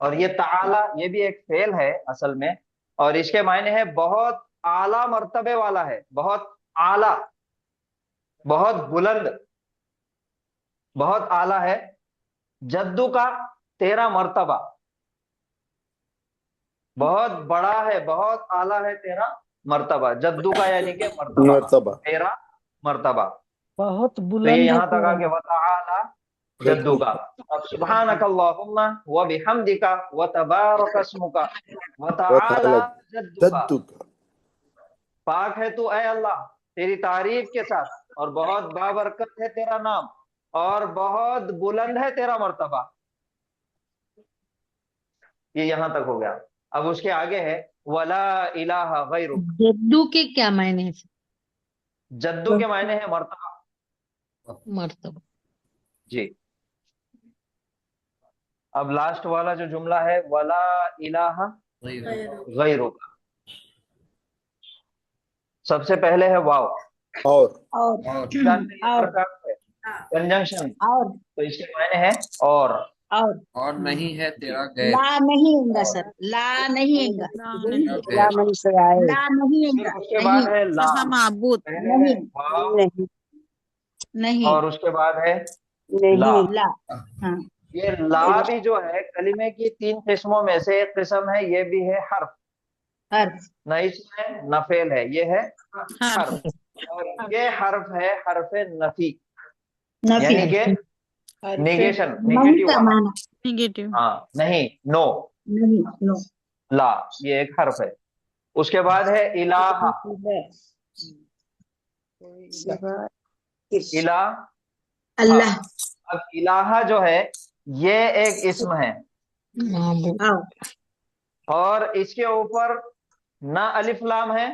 [SPEAKER 13] और ये ताला ये भी एक फेल है असल में, और इसके मायने है बहुत आला मर्तबे वाला है, बहुत आला, बहुत बुलंद, बहुत आला है। जद्दू का तेरा मर्तबा, बहुत बड़ा है, बहुत आला है तेरा मर्तबा। जद्दू का यानी कि मर्तबा, तेरा मर्तबा।
[SPEAKER 10] बहुत
[SPEAKER 13] तो ये
[SPEAKER 10] बुलंद है
[SPEAKER 13] यहाँ तक
[SPEAKER 10] तेरा।
[SPEAKER 13] आके वतआला जद्दू का। अब सुब्हानक अल्लाहुम्मा व बिहम्दिका व तबारक अस्मुका व तआला जद्दुका, पाक है तू ऐ अल्लाह तेरी तारीफ के साथ, और बहुत बाबरकत है तेरा नाम, और बहुत बुलंद है तेरा मर्तबा। ये यहां तक हो गया। अब उसके आगे है वला इलाहा गैरुक।
[SPEAKER 8] जद्दू के क्या मायने हैं?
[SPEAKER 13] जद्दू के मायने है मर्तबा।
[SPEAKER 8] मर्तबा।
[SPEAKER 13] जी। अब लास्ट वाला जो जुमला है वला इलाहा गैरुक, सबसे पहले है वाव,
[SPEAKER 2] और
[SPEAKER 13] कंजंक्शन,
[SPEAKER 12] और
[SPEAKER 13] तो इसके मायने है
[SPEAKER 7] और नहीं है तेरा गैर,
[SPEAKER 6] ला नहीं होगा सर, ला नहीं होगा,
[SPEAKER 11] ला मन से आए,
[SPEAKER 6] ला नहीं
[SPEAKER 13] फिर
[SPEAKER 6] होगा,
[SPEAKER 13] उसके बाद है ला,
[SPEAKER 5] कहा माबूद,
[SPEAKER 13] पहले है वाव,
[SPEAKER 11] नहीं
[SPEAKER 6] नहीं,
[SPEAKER 13] और उसके बाद है
[SPEAKER 11] नहीं
[SPEAKER 13] ला।
[SPEAKER 6] ला, हाँ,
[SPEAKER 13] ये ला भी जो है कलिमे की 3 किस्मों में से एक किस्म है, ये भी है हर्फ,
[SPEAKER 6] हर्फ,
[SPEAKER 13] न इसम है न फेल है, ये है हर्फ, और ये हर्फ है हर्फ नफी,
[SPEAKER 6] नफी,
[SPEAKER 13] यानी कि निगेशन,
[SPEAKER 6] नहीं
[SPEAKER 13] निगेटिव
[SPEAKER 6] का
[SPEAKER 13] वाला।
[SPEAKER 6] माना,
[SPEAKER 5] निगेटिव,
[SPEAKER 13] हाँ, नहीं, नो,
[SPEAKER 6] नहीं, नो,
[SPEAKER 13] ला, ये एक हर्फ है। उसके बाद है इलाहा, इला,
[SPEAKER 6] अल्लाह,
[SPEAKER 13] अब इलाहा जो है ये एक इस्म है, और इसके ऊपर ना अलिफ लाम है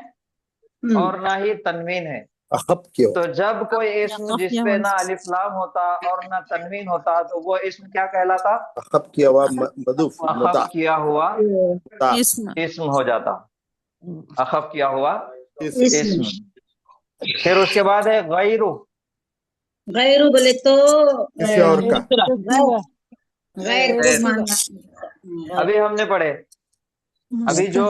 [SPEAKER 13] और ना ही तनवीन है। तो जब कोई इस्म जिसपे ना अलिफ लाम होता और ना तनवीन होता तो वो इस्म क्या कहलाता?
[SPEAKER 2] अखब किया हुआ मदूफ,
[SPEAKER 13] अखब किया हुआ
[SPEAKER 5] इस्म,
[SPEAKER 13] इस्म हो जाता, अखब किया हुआ इस्म। फिर उसके बाद है गैरू,
[SPEAKER 6] गैरू बोले तो
[SPEAKER 2] किसी और का,
[SPEAKER 6] गैर को मानना,
[SPEAKER 13] अभी हमने पढ़े, अभी जो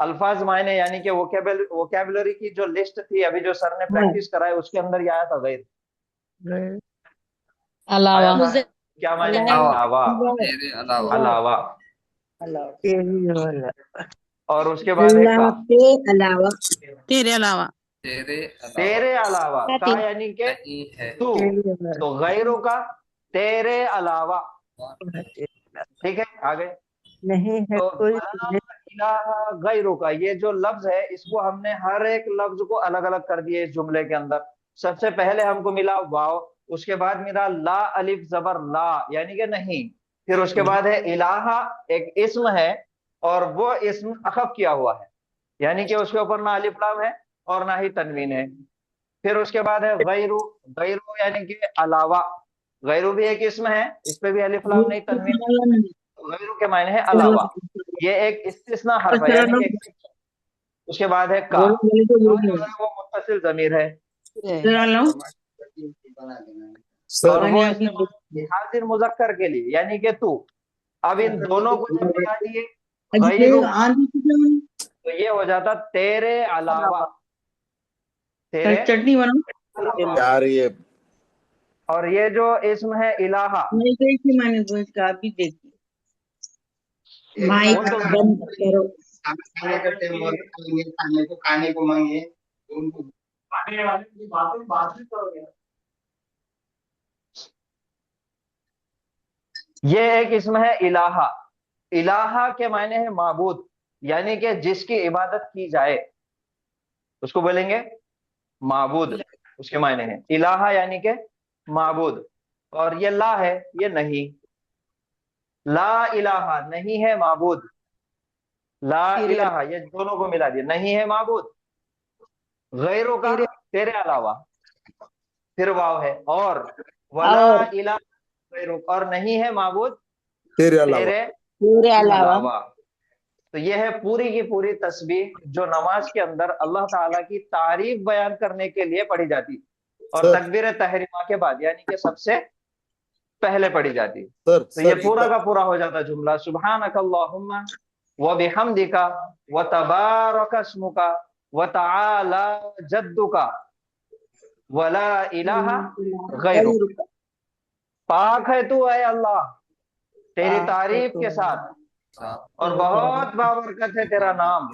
[SPEAKER 13] अल्फाज मायने यानी कि वोकैबुलरी की जो लिस्ट थी अभी जो सर ने प्रैक्टिस कराई उसके अंदर ये आया था गैर,
[SPEAKER 8] अलावा,
[SPEAKER 13] आया था। क्या मायने? अलावा,
[SPEAKER 7] तेरे अलावा,
[SPEAKER 13] अलावा।
[SPEAKER 11] तेरी
[SPEAKER 13] और उसके बाद है का,
[SPEAKER 6] के अलावा,
[SPEAKER 5] तेरे अलावा,
[SPEAKER 13] तेरे अलावा, का यानी कि
[SPEAKER 7] नहीं है
[SPEAKER 13] तू, तो गैरों का तेरे अलावा, ठीक है। आगे
[SPEAKER 11] नहीं है
[SPEAKER 13] तो
[SPEAKER 11] कोई
[SPEAKER 13] इलाहा गैरों का, ये जो लफ्ज है इसको हमने हर एक लफ्ज को अलग अलग कर दिए इस जुमले के अंदर। सबसे पहले हमको मिला वाव, उसके बाद मिला ला अलिफ जबर ला यानी कि नहीं, फिर उसके बाद है इलाहा, एक इस्म है और वो इस्म अखफ किया हुआ है यानी कि उसके ऊपर ना अलिफ लाम है और ना ही तनवीन है। फिर उसके बाद है गैरू, गैरू यानी कि अलावा, गैरू भी एक इस्म है, इस पे भी अलिफ लाम नहीं तनवीन नहीं, गैरू के मायने है अलावा, ये एक इस्तिस्ना हर्फ है यानी कि। उसके बाद है का, जो है वो मुत्तसिल ज़मीर है और वो इस्तेमाल हाजिर मुज़क्कर के लिए यानी कि तू। अब इन दोनों को जब मिला दिए गैरू तो ये हो जाता तेरे अलावा, तेरे
[SPEAKER 6] चटनी बनाओ
[SPEAKER 2] यार ये
[SPEAKER 13] और ये जो इस्म है इलाहा,
[SPEAKER 6] नहीं गई थी मैंने वो इसका अभी देखी, माइक बंद करो,
[SPEAKER 15] खाने को मांगे उनको
[SPEAKER 13] ये एक इस्म है इलाहा। इलाहा के मायने है माबूद यानी कि जिसकी इबादत की जाए उसको बोलेंगे माबूद, उसके मायने है इलाहा यानी कि माबूद। और ये ला है, ये नहीं, ला इलाहा नहीं है माबूद, ला इलाहा ये दोनों को मिला दिया, नहीं है माबूद। गैरों का तेरे अलावा, फिर वाव है और वला इलाहा गैरुक, और नहीं है माबूद
[SPEAKER 2] तेरे
[SPEAKER 13] तेरे
[SPEAKER 6] अलावा,
[SPEAKER 13] अलावा। تو یہ ہے پوری کی پوری تسبیح جو نماز کے اندر اللہ تعالیٰ کی تعریف بیان کرنے کے لیے پڑھی جاتی اور تکبیر تحریمہ کے بعد یعنی کہ سب سے پہلے پڑھی جاتی. تو یہ پورا کا پورا ہو جاتا جملہ سبحانک اللہم وبحمدک وتبارک اسمک وتعالی جدک ولا الہ غیرک. پاک ہے تو اے اللہ تیری تعریف کے ساتھ اور بہت بابرکت ہے تیرا نام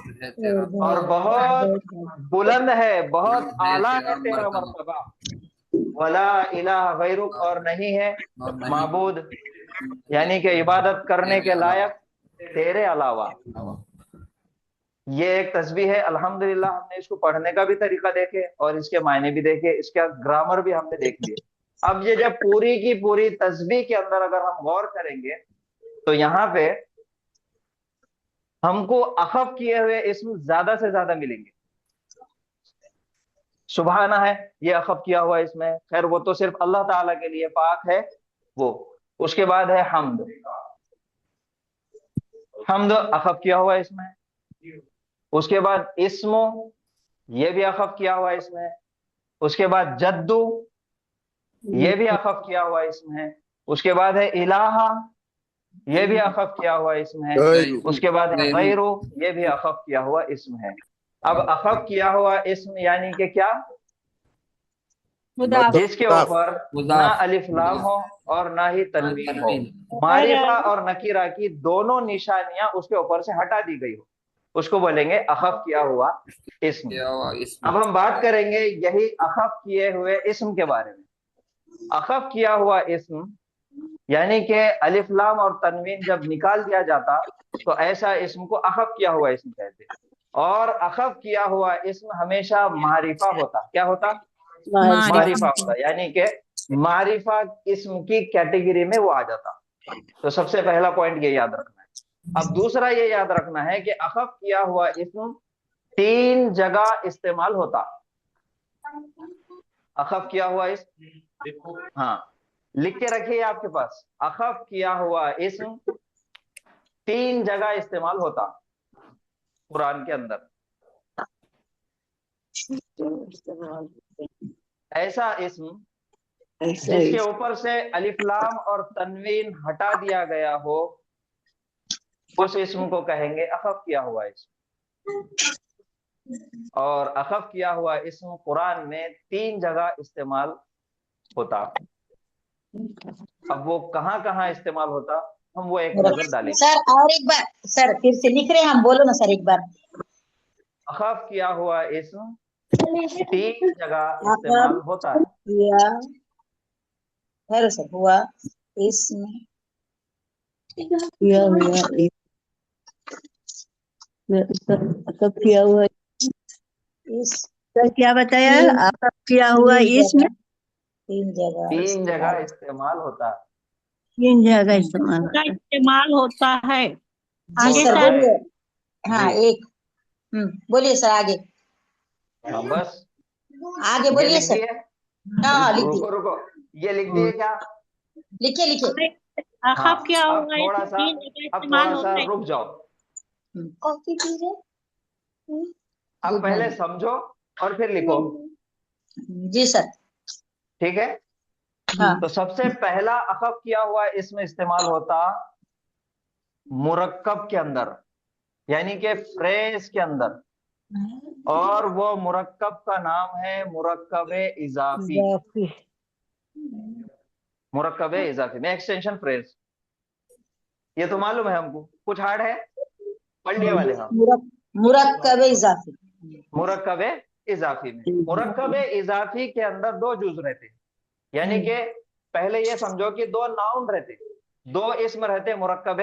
[SPEAKER 13] اور بہت بلند ہے بہت اعلیٰ ہے تیرا مرتبہ. ولا الہ غیرک اور نہیں ہے معبود یعنی کہ عبادت کرنے کے لائق تیرے علاوہ. یہ ایک تسبیح ہے. الحمدللہ ہم نے اس کو پڑھنے کا بھی طریقہ دیکھے اور اس کے معنی بھی دیکھے, اس کا گرامر بھی ہم نے دیکھ لیے. اب یہ جب پوری کی پوری تسبیح کے اندر اگر ہم غور کریں گے تو یہاں پہ ہم کو اخف کیے ہوئے اسم زیادہ سے زیادہ ملیں گے. سبحانہ ہے یہ اخف کیا ہوا اسم ہے, خیر وہ تو صرف اللہ تعالیٰ کے لیے پاک ہے وہ. اس کے بعد ہے حمد, حمد اخف کیا ہوا اسم ہے. اس کے بعد اسم یہ بھی اخف کیا ہوا اسم ہے. اس کے بعد جدو یہ بھی اخف کیا ہوا اسم ہے. اس کے بعد ہے الہ یہ بھی اخف کیا ہوا اسم ہے. اس کے بعد ہے غیرو یہ بھی اخف کیا ہوا اسم ہے. اب اخف کیا ہوا اسم یعنی کہ کیا, جس کے اوپر نہ الف لام ہو اور نہ ہی تنوین ہو, معرفہ اور نکیرہ کی دونوں نشانیاں اس کے اوپر سے ہٹا دی گئی ہو, اس کو بولیں گے اخف کیا ہوا اسم. اب ہم بات کریں گے یہی اخف کیے ہوئے اسم کے بارے میں. اخف کیا ہوا اسم یعنی کہ الف لام اور تنوین جب نکال دیا جاتا تو ایسا اسم کو اخف کیا ہوا اسم کہتے ہیں. اور اخف کیا ہوا اسم ہمیشہ معرفہ ہوتا. کیا ہوتا؟ معرفہ ہوتا, یعنی کہ معرفہ اسم کی کیٹیگری میں وہ آ جاتا. تو سب سے پہلا پوائنٹ یہ یاد رکھنا ہے. اب دوسرا یہ یاد رکھنا ہے کہ اخف کیا ہوا اسم 3 جگہ استعمال ہوتا. اخف کیا ہوا اسم, ہاں لکھ کے رکھیے آپ کے پاس, اخف کیا ہوا اسم 3 جگہ استعمال ہوتا قرآن کے اندر. ایسا اسم جس کے اوپر سے الف لام اور تنوین ہٹا دیا گیا ہو اس اسم کو کہیں گے اخف کیا ہوا اسم. اور اخف کیا ہوا اسم قرآن میں 3 جگہ استعمال ہوتا. اب وہ کہاں کہاں استعمال ہوتا ہم وہ ایک نظر ڈالیں.
[SPEAKER 16] سر اور ایک بار سر پھر سے لکھ رہے ہیں ہم, بولو نا سر ایک بار.
[SPEAKER 13] اخف کیا ہوا اسم 3 جگہ استعمال ہوتا ہے.
[SPEAKER 16] سر ہوا اسم کیا ہوا کیا بتایا اخف کیا ہوا اسم
[SPEAKER 13] 3 جگہ استعمال ہوتا ہے.
[SPEAKER 16] 3 جگہ استعمال
[SPEAKER 14] ہوتا ہے.
[SPEAKER 16] آگے سر بولیے. ہاں ایک بولیے سر آگے.
[SPEAKER 13] بس
[SPEAKER 16] آگے بولیے سر. ہاں
[SPEAKER 13] رکو رکو یہ لکھ دیے کیا,
[SPEAKER 16] لکھے لکھے.
[SPEAKER 14] اخف کیا
[SPEAKER 13] اب
[SPEAKER 14] ہوا
[SPEAKER 13] تھوڑا سا رک جاؤ. اب پہلے سمجھو اور پھر لکھو.
[SPEAKER 16] جی سر
[SPEAKER 13] ٹھیک ہے. تو سب سے پہلا اخف کیا ہوا اسم استعمال ہوتا مرکب کے اندر یعنی کہ فریز کے اندر, اور وہ مرکب کا نام ہے مرکب اضافی. مرکب اضافی میں ایکسٹینشن فریز, یہ تو معلوم ہے ہم کو, کچھ ہارڈ ہے پڑھ لیے والے ہم.
[SPEAKER 16] مرکب اضافی.
[SPEAKER 13] مرکب اضافی میں مرکب اضافی کے اندر 2 جز رہتے ہیں, یعنی کہ پہلے یہ سمجھو کہ 2 ناؤن رہتے, 2 اسم رہتے مرکب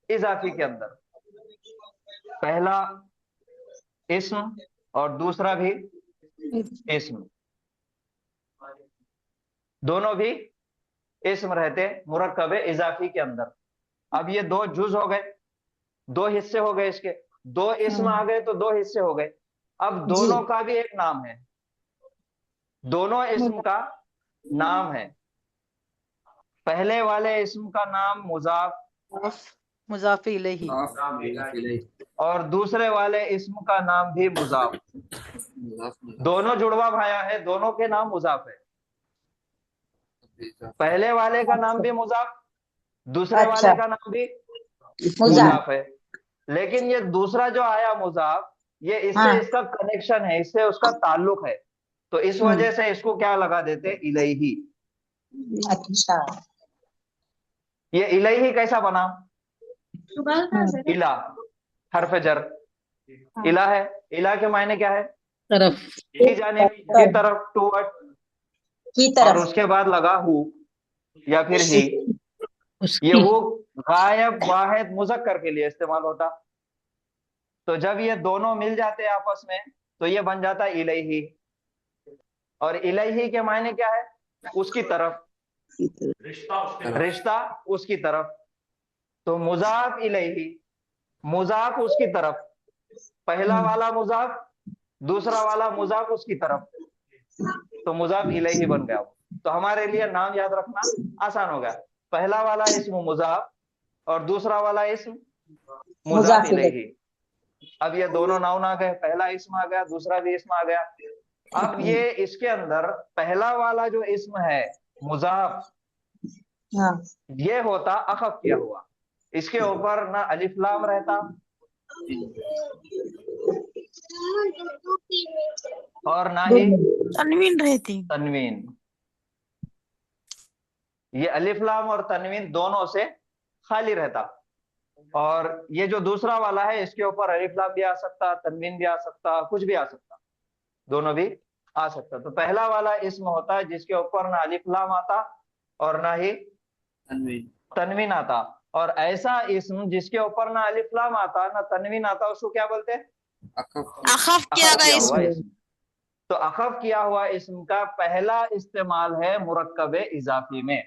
[SPEAKER 13] اضافی کے اندر. پہلا اسم اور دوسرا بھی اسم, دونوں بھی اسم رہتے مرکب اضافی کے اندر. اب یہ 2 جز ہو گئے, 2 حصے ہو گئے اس کے, 2 اسم آ گئے تو 2 حصے ہو گئے. اب دونوں کا بھی ایک نام ہے, دونوں اسم کا نام ہے. پہلے والے اسم کا نام مضاف
[SPEAKER 4] مضاف الیہ،
[SPEAKER 13] اور دوسرے والے اسم کا نام بھی مضاف. دونوں جڑوا بھایا ہے، دونوں کے نام مضاف ہے. پہلے والے کا نام بھی مضاف، دوسرے والے کا نام بھی مضاف ہے. لیکن یہ دوسرا جو آیا مضاف، یہ اس سے اس کا کنیکشن ہے، اس سے اس کا تعلق ہے، تو اس وجہ سے اس کو کیا لگا دیتے؟ الیہ.
[SPEAKER 16] اچھا،
[SPEAKER 13] یہ الیہ کیسا بنا؟ الہ حرف جر، الہ ہے. الہ کے معنی کیا ہے؟
[SPEAKER 8] طرف،
[SPEAKER 13] کی جانب، کی طرف، ٹوورڈ.
[SPEAKER 16] کی
[SPEAKER 13] اور
[SPEAKER 16] طرف.
[SPEAKER 13] اس کے بعد لگا ہو یا پھر ہی.
[SPEAKER 8] اس
[SPEAKER 13] یہ
[SPEAKER 8] کی
[SPEAKER 13] ہو غائب واحد مذکر کے لیے استعمال ہوتا. تو جب یہ دونوں مل جاتے آپس میں تو یہ بن جاتا الیہ. اور الیہ کے معنی کیا ہے؟ اس کی طرف، رشتہ اس کی طرف. تو مضاف الیہ، مضاف اس کی طرف، پہلا والا مضاف، دوسرا والا مضاف اس کی طرف، تو مضاف الیہ بن گیا. تو ہمارے لیے نام یاد رکھنا آسان ہو گیا. پہلا والا اسم مضاف اور دوسرا والا اسم مضاف الیہ. اب یہ دونوں ناؤن آ گئے، پہلا اسم آ گیا، دوسرا بھی اسم آ گیا. اب یہ اس کے اندر پہلا والا جو اسم ہے مضاف، یہ ہوتا اخف کیا ہوا. اس کے اوپر نہ الف لام رہتا اور نہ ہی
[SPEAKER 5] تنوین رہتی.
[SPEAKER 13] تنوین. یہ الف لام اور تنوین دونوں سے خالی رہتا. اور یہ جو دوسرا والا ہے اس کے اوپر الف لام بھی آ سکتا، تنوین بھی آ سکتا، کچھ بھی آ سکتا، دونوں بھی آ سکتا. تو پہلا والا اسم ہوتا ہے جس کے اوپر نہ الف لام آتا اور نہ ہی تنوین آتا. اور ایسا اسم جس کے اوپر نہ الف لام آتا نہ تنوین آتا، اس کو کیا بولتے ہیں؟
[SPEAKER 5] اخف کیا گیا
[SPEAKER 13] ہوا
[SPEAKER 5] اسم.
[SPEAKER 13] اسم. تو اخف کیا ہوا اسم کا پہلا استعمال ہے مرکب اضافی میں.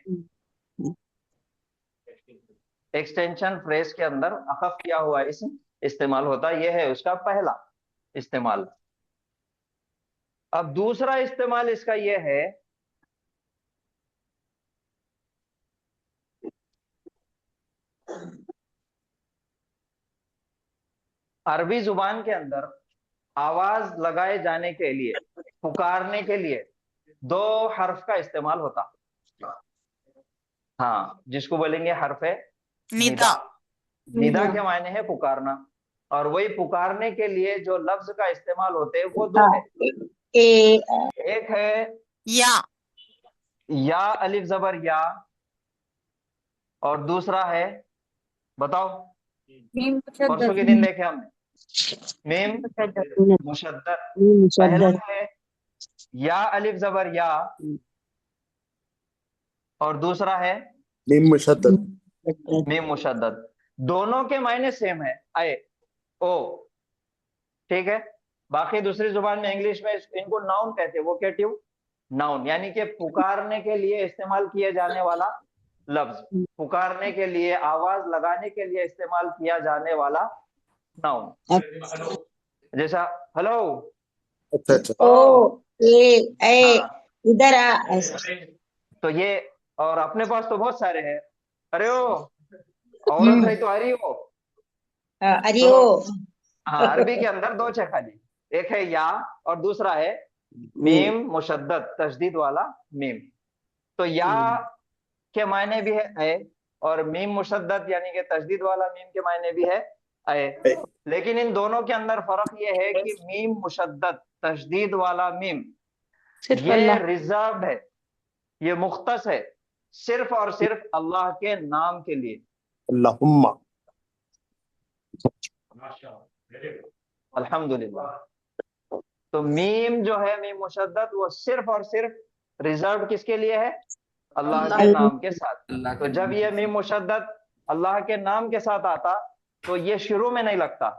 [SPEAKER 13] ایکسٹینشن فریز کے اندر اخف کیا ہوا اسم استعمال ہوتا، یہ ہے اس کا پہلا استعمال. اب دوسرا استعمال اس کا یہ ہے عربی زبان کے اندر آواز لگائے جانے کے لیے، پکارنے کے لیے دو حرف کا استعمال ہوتا. ہاں، جس کو بولیں گے حرف ندا. ندا کے معنی ہے پکارنا. اور وہی پکارنے کے لیے جو لفظ کا استعمال ہوتے ہیں وہ دو ہے. ایک ہے یا الف زبر یا، اور دوسرا ہے، بتاؤ پرسوں کے دن دیکھے ہم نے، میم مشدد. پہلا ہے یا الف زبر یا اور دوسرا ہے
[SPEAKER 2] میم مشدد.
[SPEAKER 13] میم مشدد. دونوں کے معنی سیم ہے، اے او. ٹھیک ہے. باقی دوسری زبان میں انگلش میں ان کو ناؤن کہتے ہیں، ووکیٹیو ناؤن، یعنی کہ پکارنے کے لیے استعمال کیے جانے والا لفظ، پکارنے کے لیے، آواز لگانے کے لیے استعمال کیا جانے والا ناؤن. جیسا ہلو،
[SPEAKER 2] اچھا اچھا.
[SPEAKER 16] ادھر
[SPEAKER 13] تو یہ، اور اپنے پاس تو بہت سارے ہیں. ارے او عورت ہے تو اری ہو. ہاں، عربی کے اندر دو ہے خالی، ایک ہے یا اور دوسرا ہے میم مشدد، تشدید والا میم. تو یا کے معنی بھی ہے اے، اور میم مشدد یعنی کہ تشدید والا میم کے معنی بھی ہے اے. لیکن ان دونوں کے اندر فرق یہ ہے کہ میم مشدد تشدید والا میم یہ ریزروڈ ہے، یہ مختص ہے صرف اور صرف اللہ کے نام کے لیے.
[SPEAKER 2] اللہم.
[SPEAKER 13] الحمدللہ. تو میم جو ہے میم مشدد وہ صرف اور صرف ریزروڈ کس کے لیے ہے؟ اللہ کے نام کے ساتھ. تو جب یہ میم مشدد اللہ کے نام کے ساتھ آتا تو یہ شروع میں نہیں لگتا،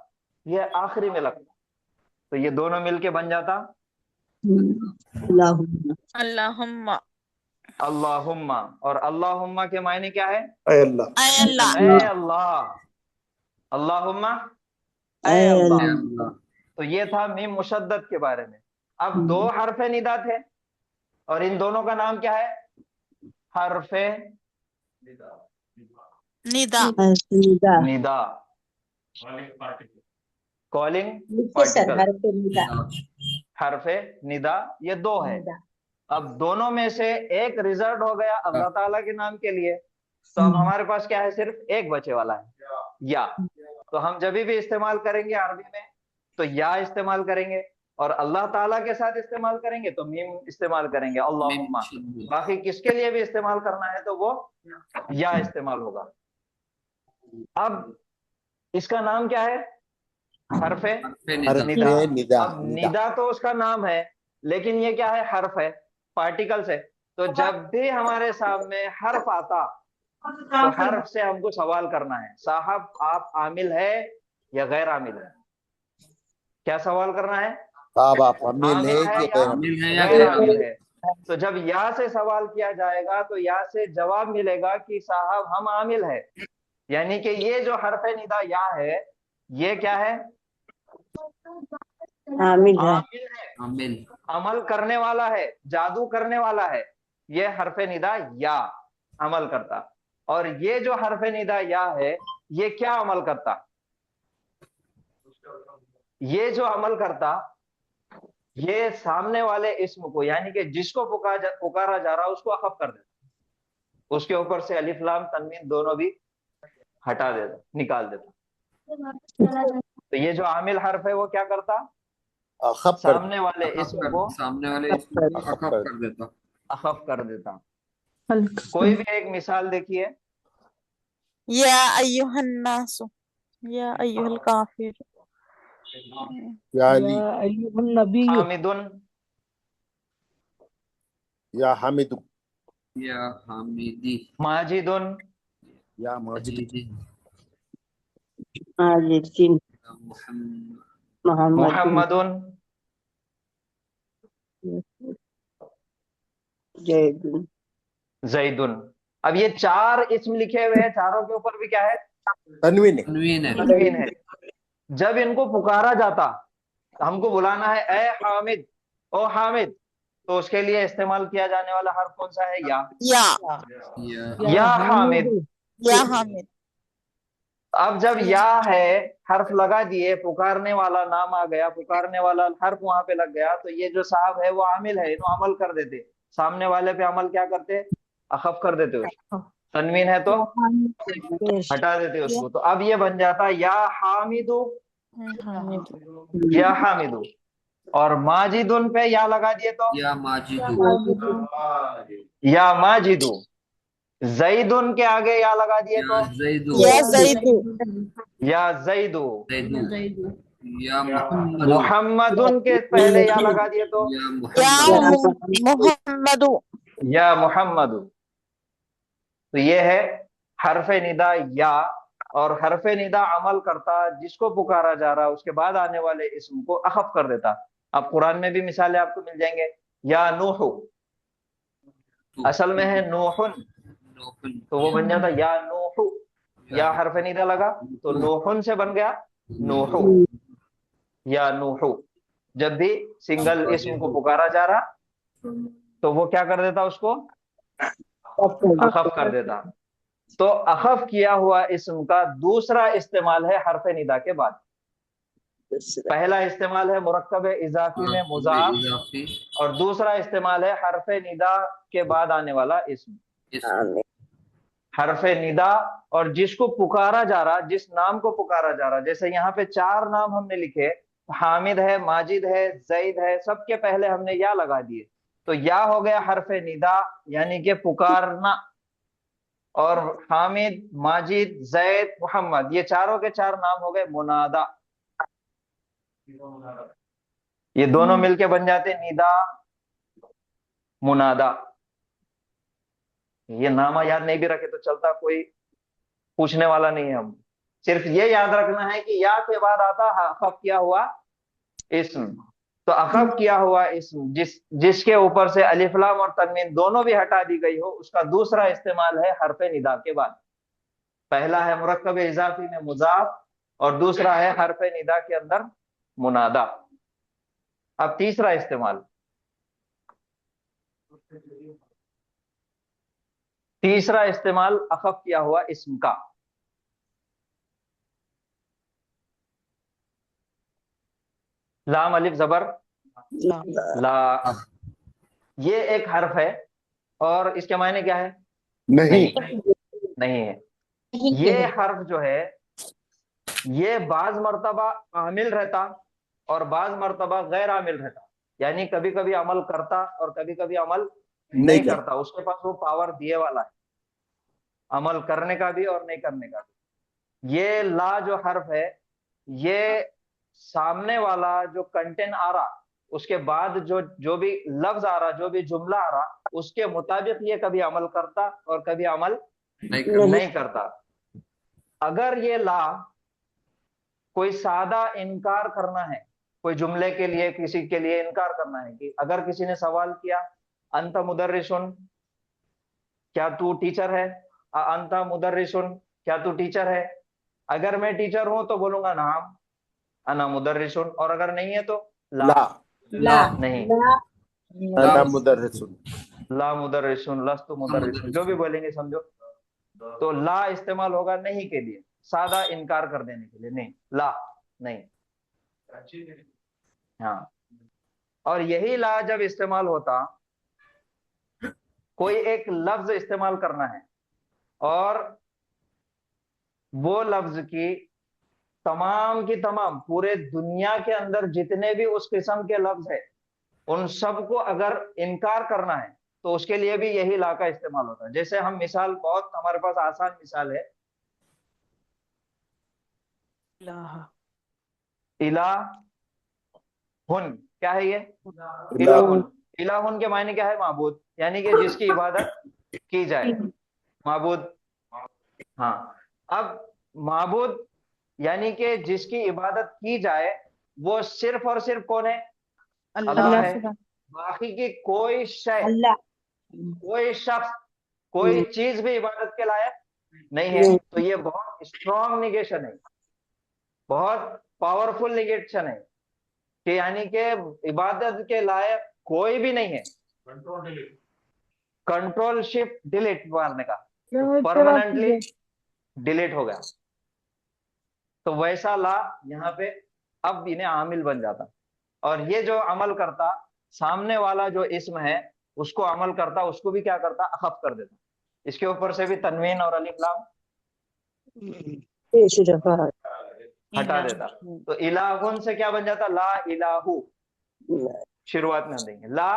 [SPEAKER 13] یہ آخری میں لگتا. تو یہ دونوں مل کے بن جاتا
[SPEAKER 5] اللہم.
[SPEAKER 13] اللہم. اور اللہم کے معنی کیا ہے؟
[SPEAKER 2] اے اللہ.
[SPEAKER 5] اے اللہ.
[SPEAKER 13] اے اللہ. اللہم اے اللہ. تو یہ تھا میم مشدد کے بارے میں. اب دو حرف ندا تھے اور ان دونوں کا نام کیا ہے؟ حرف
[SPEAKER 5] निदा
[SPEAKER 11] निदा
[SPEAKER 13] निदा, कॉलिंग
[SPEAKER 16] लिखिए सर,
[SPEAKER 13] पार्टिकल,
[SPEAKER 16] हर पे निदा,
[SPEAKER 13] हरफे निदा, ये दो है।
[SPEAKER 16] निदा।
[SPEAKER 13] अब दोनों में से एक रिजर्व हो गया अल्लाह ताला के नाम के लिए, तो अब हमारे पास क्या है, सिर्फ एक बचे वाला है, या। तो हम जब भी इस्तेमाल करेंगे अरबी में तो या इस्तेमाल करेंगे, और अल्लाह ताला के साथ इस्तेमाल करेंगे तो मीम इस्तेमाल करेंगे, अल्लाहुम्मा। बाकी किसके लिए भी इस्तेमाल करना है तो वो या इस्तेमाल होगा। अब इसका नाम क्या है, हरफे निदा। अब निदा तो उसका नाम है, लेकिन ये क्या है, हर्फ है, पार्टिकल्स है। तो जब भी हमारे सामने हर्फ आता तो हर्फ से हमको सवाल करना है, साहब आप आमिल है या गैर आमिल है। क्या सवाल करना है,
[SPEAKER 2] साहब आप आमिल है कि
[SPEAKER 13] गैर आमिल है। तो जब या से सवाल किया जाएगा तो या से जवाब मिलेगा कि साहब हम आमिल है, यानी कि ये जो हर्फ निदा या है ये क्या है,
[SPEAKER 11] आमिल है,
[SPEAKER 13] आमिल, अमल करने वाला है, जादू करने वाला है। ये हर्फ निदा या अमल करता, और ये जो हर्फ निदा या है ये क्या अमल करता, ये जो अमल करता ये सामने वाले इस्म को, यानी कि जिसको पुकारा जा रहा उसको अखफ कर देता, उसके ऊपर से अलिफ लाम तनवीन दोनों भी हटा देता, निकाल देता। तो ये जो आमिल हर्फ है वो क्या करता, सामने वाले इस्म को अखफ कर देता। कोई भी एक मिसाल देखिए,
[SPEAKER 5] या अय्युहन्नासु, या अय्युहल काफिर,
[SPEAKER 2] या अली,
[SPEAKER 13] हामिदुन,
[SPEAKER 2] या हामिदु,
[SPEAKER 7] या हामिदी,
[SPEAKER 13] माजिदुन,
[SPEAKER 2] या माजिद,
[SPEAKER 11] माजिदिन,
[SPEAKER 13] मुहम्मदुन,
[SPEAKER 11] जैदुन,
[SPEAKER 13] जैदुन। अब ये चार इस्म लिखे हुए हैं, चारों के ऊपर भी क्या है,
[SPEAKER 2] तनवीन
[SPEAKER 13] तनवीन है। जब इनको पुकारा जाता, हमको बुलाना है ए हामिद, ओ हामिद, तो उसके लिए इस्तेमाल किया जाने वाला हर्फ कौन सा है, या हामिद,
[SPEAKER 5] या हामिद।
[SPEAKER 13] अब जब या है, हर्फ लगा दिए, पुकारने वाला नाम आ गया, पुकारने वाला हर्फ वहां पे लग गया, तो ये जो साहब है वो आमिल है, इन्हों अमल कर देते, सामने वाले पे अमल क्या करते, अखफ कर देते उसको। तनवीन है तो हटा देते उसको। तो अब ये बन जाता या हामिदु, या हामिदु। और माजिदुन पे या लगा दिए तो
[SPEAKER 7] या माजिदु,
[SPEAKER 13] या माजिदु। जैदुन के आगे या लगा दिए तो
[SPEAKER 5] या जैदु,
[SPEAKER 13] या जैदु।
[SPEAKER 7] या
[SPEAKER 13] मुहम्मदुन के पहले या लगा दिए तो
[SPEAKER 5] या मुहम्मदु,
[SPEAKER 13] या मुहम्मदु। तो ये है हरफे निदा या। और हरफे निदा अमल करता, जिसको पुकारा जा रहा उसके बाद आने वाले इस्म को अखफ कर देता। अब कुरान में भी मिसालें आपको मिल जाएंगे, या नूह, असल में है नूहुन, तो वो बन जाता या नूहु, या हरफे निदा लगा तो नूहुन से बन गया नूहु, या नूहु। जब भी सिंगल इस्म को पुकारा जा रहा तो वो क्या कर देता, उसको अखफ कर देता। तो अखफ किया हुआ इस्म का दूसरा इस्तेमाल है हरफे निदा के बाद। पहला इस्तेमाल है मुरक्कब इजाफी में मुजाफ, और दूसरा इस्तेमाल है हरफे निदा के बाद आने वाला इस्म। हरफे निदा और जिसको पुकारा जा रहा, जिस नाम को पुकारा जा रहा, जैसे यहाँ पे चार नाम हमने लिखे, हामिद है, माजिद है, जैद है, सबके पहले हमने या लगा दिए, तो या हो गया हरफे निदा यानी कि पुकारना। और हामिद, माजिद, जैद, मोहम्मद, ये चारों के चार नाम हो गए मुनादा। ये दोनों मिलके बन जाते निदा, मुनादा। ये नामा याद नहीं भी रखे तो चलता, कोई पूछने वाला नहीं है। हम सिर्फ ये याद रखना है कि या के बाद आता अखफ किया हुआ इस्म। तो अखफ किया हुआ इस्म जिसके ऊपर से अलिफ लाम और तनवीन दोनों भी हटा दी गई हो, उसका दूसरा इस्तेमाल है हरफे निदा के बाद। पहला है मुरक्कब इजाफी में मुजाफ, और दूसरा है हरफे निदा के अंदर मुनादा। अब तीसरा इस्तेमाल, तीसरा इस्तेमाल अखफ किया हुआ इस्म का। لام الف زبر لا، یہ ایک حرف ہے اور اس کے معنی کیا ہے؟
[SPEAKER 2] نہیں
[SPEAKER 13] نہیں ہے. یہ حرف جو ہے یہ بعض مرتبہ عامل رہتا اور بعض مرتبہ غیر عامل رہتا، یعنی کبھی کبھی عمل کرتا اور کبھی کبھی عمل نہیں کرتا. اس کے پاس وہ پاور دیے والا ہے عمل کرنے کا بھی اور نہیں کرنے کا بھی. یہ لا جو حرف ہے یہ سامنے والا جو کنٹینٹ آ رہا اس کے بعد جو بھی لفظ آ رہا جو بھی جملہ آ رہا اس کے مطابق یہ کبھی عمل کرتا اور کبھی عمل نہیں کرتا. اگر یہ لا کوئی سادہ انکار کرنا ہے، کوئی جملے کے لیے کسی کے لیے انکار کرنا ہے، کہ اگر کسی نے سوال کیا انت مدرسن کیا تو ٹیچر ہے، انت مدرسن کیا تو ٹیچر ہے، اگر میں ٹیچر ہوں تو بولوں گا نعم انا مدرسن، اور اگر نہیں ہے تو لا نہیں
[SPEAKER 2] انا مدرسن،
[SPEAKER 13] لا مدرسن لست مدرسن، جو بھی بولیں گے سمجھو. تو لا استعمال ہوگا نہیں کے لیے، سادہ انکار کر دینے کے لیے، نہیں لا نہیں. ہاں، اور یہی لا جب استعمال ہوتا کوئی ایک لفظ استعمال کرنا ہے اور وہ لفظ کی تمام پورے دنیا کے اندر جتنے بھی اس قسم کے لفظ ہیں ان سب کو اگر انکار کرنا ہے تو اس کے لیے بھی یہی لا کا استعمال ہوتا ہے. جیسے ہم مثال بہت ہمارے پاس آسان مثال ہے، الہن کیا ہے؟ یہ الہن کے معنی کیا ہے؟ معبود، یعنی کہ جس کی عبادت کی جائے، معبود. ہاں، اب معبود یعنی کہ جس کی عبادت کی جائے وہ صرف اور صرف کون ہے؟ اللہ ہے. باقی کی کوئی شے، کوئی شخص، کوئی چیز بھی عبادت کے لائق نہیں ہے. تو یہ بہت اسٹرانگ نگیشن ہے، بہت پاورفل نگیشن ہے کہ یعنی کہ عبادت کے لائق کوئی بھی نہیں ہے. کنٹرول شفٹ ڈیلیٹ مارنے کا، پرماننٹلی ڈیلیٹ ہو گیا. تو ویسا لا یہاں پہ اب انہیں عامل بن جاتا، اور یہ جو عمل کرتا سامنے والا جو اسم ہے اس کو عمل کرتا، اس کو بھی کیا کرتا؟ اخف کر دیتا. اس کے اوپر سے بھی تنوین اور الف لام ہٹا دیتا. تو الہن سے کیا بن جاتا؟ لا الہو. شروعات میں ہم دیں گے لا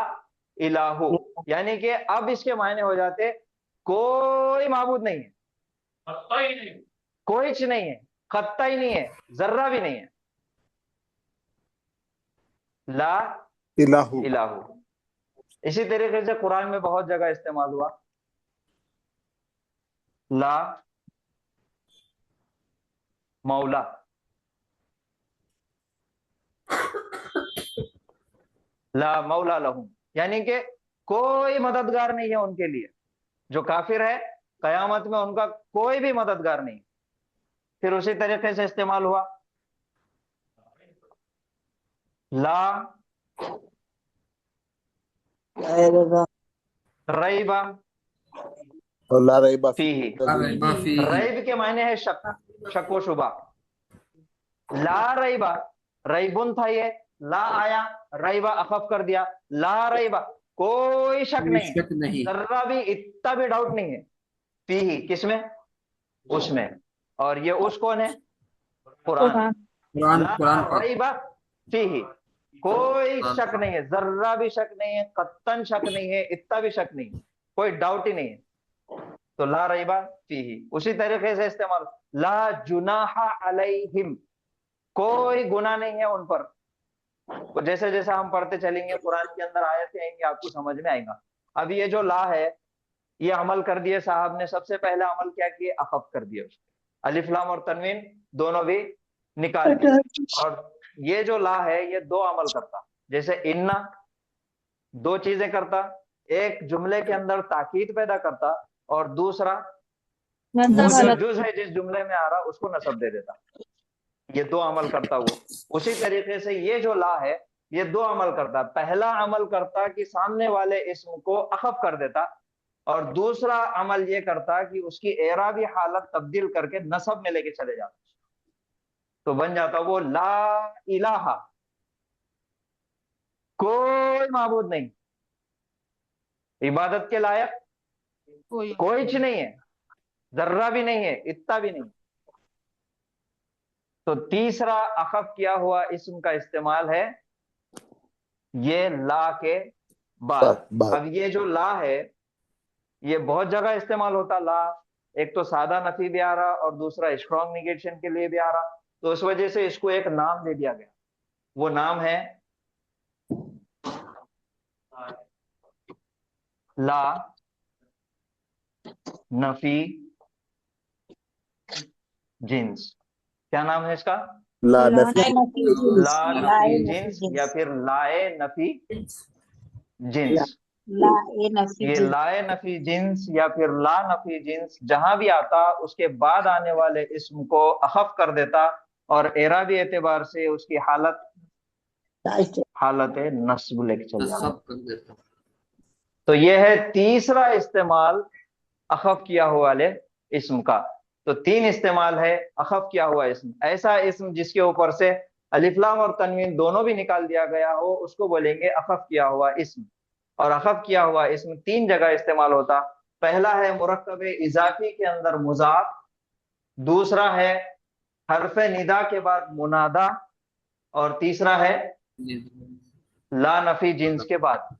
[SPEAKER 13] الہو، یعنی کہ اب اس کے معنی ہو جاتے کوئی معبود نہیں ہے، کوئی چیز نہیں ہے، قطعی نہیں ہے، ذرہ بھی نہیں ہے. لا الہو. اسی طریقے سے قرآن میں بہت جگہ استعمال ہوا لا مولا. لا مولا لہم، یعنی کہ کوئی مددگار نہیں ہے ان کے لیے. جو کافر ہے قیامت میں ان کا کوئی بھی مددگار نہیں. پھر اسی طریقے سے استعمال ہوا لا ریبا
[SPEAKER 2] لا ریبا
[SPEAKER 13] فیہ. ریب کے معنی ہے شک، شک و شبہ. لا ریبا، ریبن تھا یہ، لا آیا، ریبا اخف کر دیا. لا ریبا کوئی شک نہیں، ذرہ بھی اتنا بھی ڈاؤٹ نہیں ہے. فیہ کس میں؟ اس میں. اور یہ اس کون ہے؟ قرآن. لا ریبا فیہ، کوئی شک نہیں ہے، ذرہ بھی شک نہیں ہے، قطعاً شک نہیں ہے، اتنا بھی شک نہیں ہے، کوئی ڈاؤٹ ہی نہیں ہے. تو لا ریبا فیہ. اسی طریقے سے استعمال لا جناح علیہم، کوئی گناہ نہیں ہے ان پر. جیسے جیسے ہم پڑھتے چلیں گے قرآن کے اندر آیتیں آئیں گی آپ کو سمجھ میں آئے گا. اب یہ جو لا ہے یہ عمل کر دیے صاحب نے. سب سے پہلے عمل کیا کیے؟ اخف کر دیے، الف لام اور تنوین دونوں بھی نکال دیے. اور یہ جو لا ہے یہ دو عمل کرتا، جیسے انا دو چیزیں کرتا، ایک جملے کے اندر تاکید پیدا کرتا اور دوسرا وہ جو جز ہے جس جملے میں آ رہا اس کو نصب دے دیتا. یہ دو عمل کرتا وہ. اسی طریقے سے یہ جو لا ہے یہ دو عمل کرتا. پہلا عمل کرتا کہ سامنے والے اسم کو اخف کر دیتا، اور دوسرا عمل یہ کرتا کہ اس کی اعرابی حالت تبدیل کر کے نصب میں لے کے چلے جاتا. تو بن جاتا وہ لا الہ. कोई माबूद नहीं, इबादत के लायक कोई चीज नहीं है, जर्रा भी नहीं है, इतना भी नहीं। तो तीसरा अखफ किया हुआ इस्म का इस्तेमाल है ये ला के बाद। अब ये जो ला है ये बहुत जगह इस्तेमाल होता ला, एक तो सादा नफी भी आ रहा और दूसरा स्ट्रॉन्ग निगेशन के लिए भी आ रहा, तो इस वजह से इसको एक नाम दे दिया गया, वो नाम है ला नफी जिन्स। क्या नाम है इसका?
[SPEAKER 2] ला नफी
[SPEAKER 13] ला नफी जिन्स या फिर लाए नफी जिन्स। ये लाए नफी जिन्स या फिर ला नफी जिन्स जहां भी आता उसके बाद आने वाले इस्म को अखफ कर देता और एराबी एतबार से उसकी हालत नस्ब लेके चल जाता। तो ये है तीसरा इस्तेमाल अखफ किया हुआ वाले इस्म का। तो तीन इस्तेमाल है अखफ किया हुआ इस्म। ऐसा इस्म जिसके ऊपर से अलिफ लाम और तनवीन दोनों भी निकाल दिया गया हो उसको बोलेंगे अखफ किया हुआ इस्म। और अखफ किया हुआ इस्म तीन जगह इस्तेमाल होता। पहला है मुरक्कब इजाफी के अंदर मुजाफ, दूसरा है हरफ निदा के बाद मुनादा, और तीसरा है ला नफी जिन्स के बाद।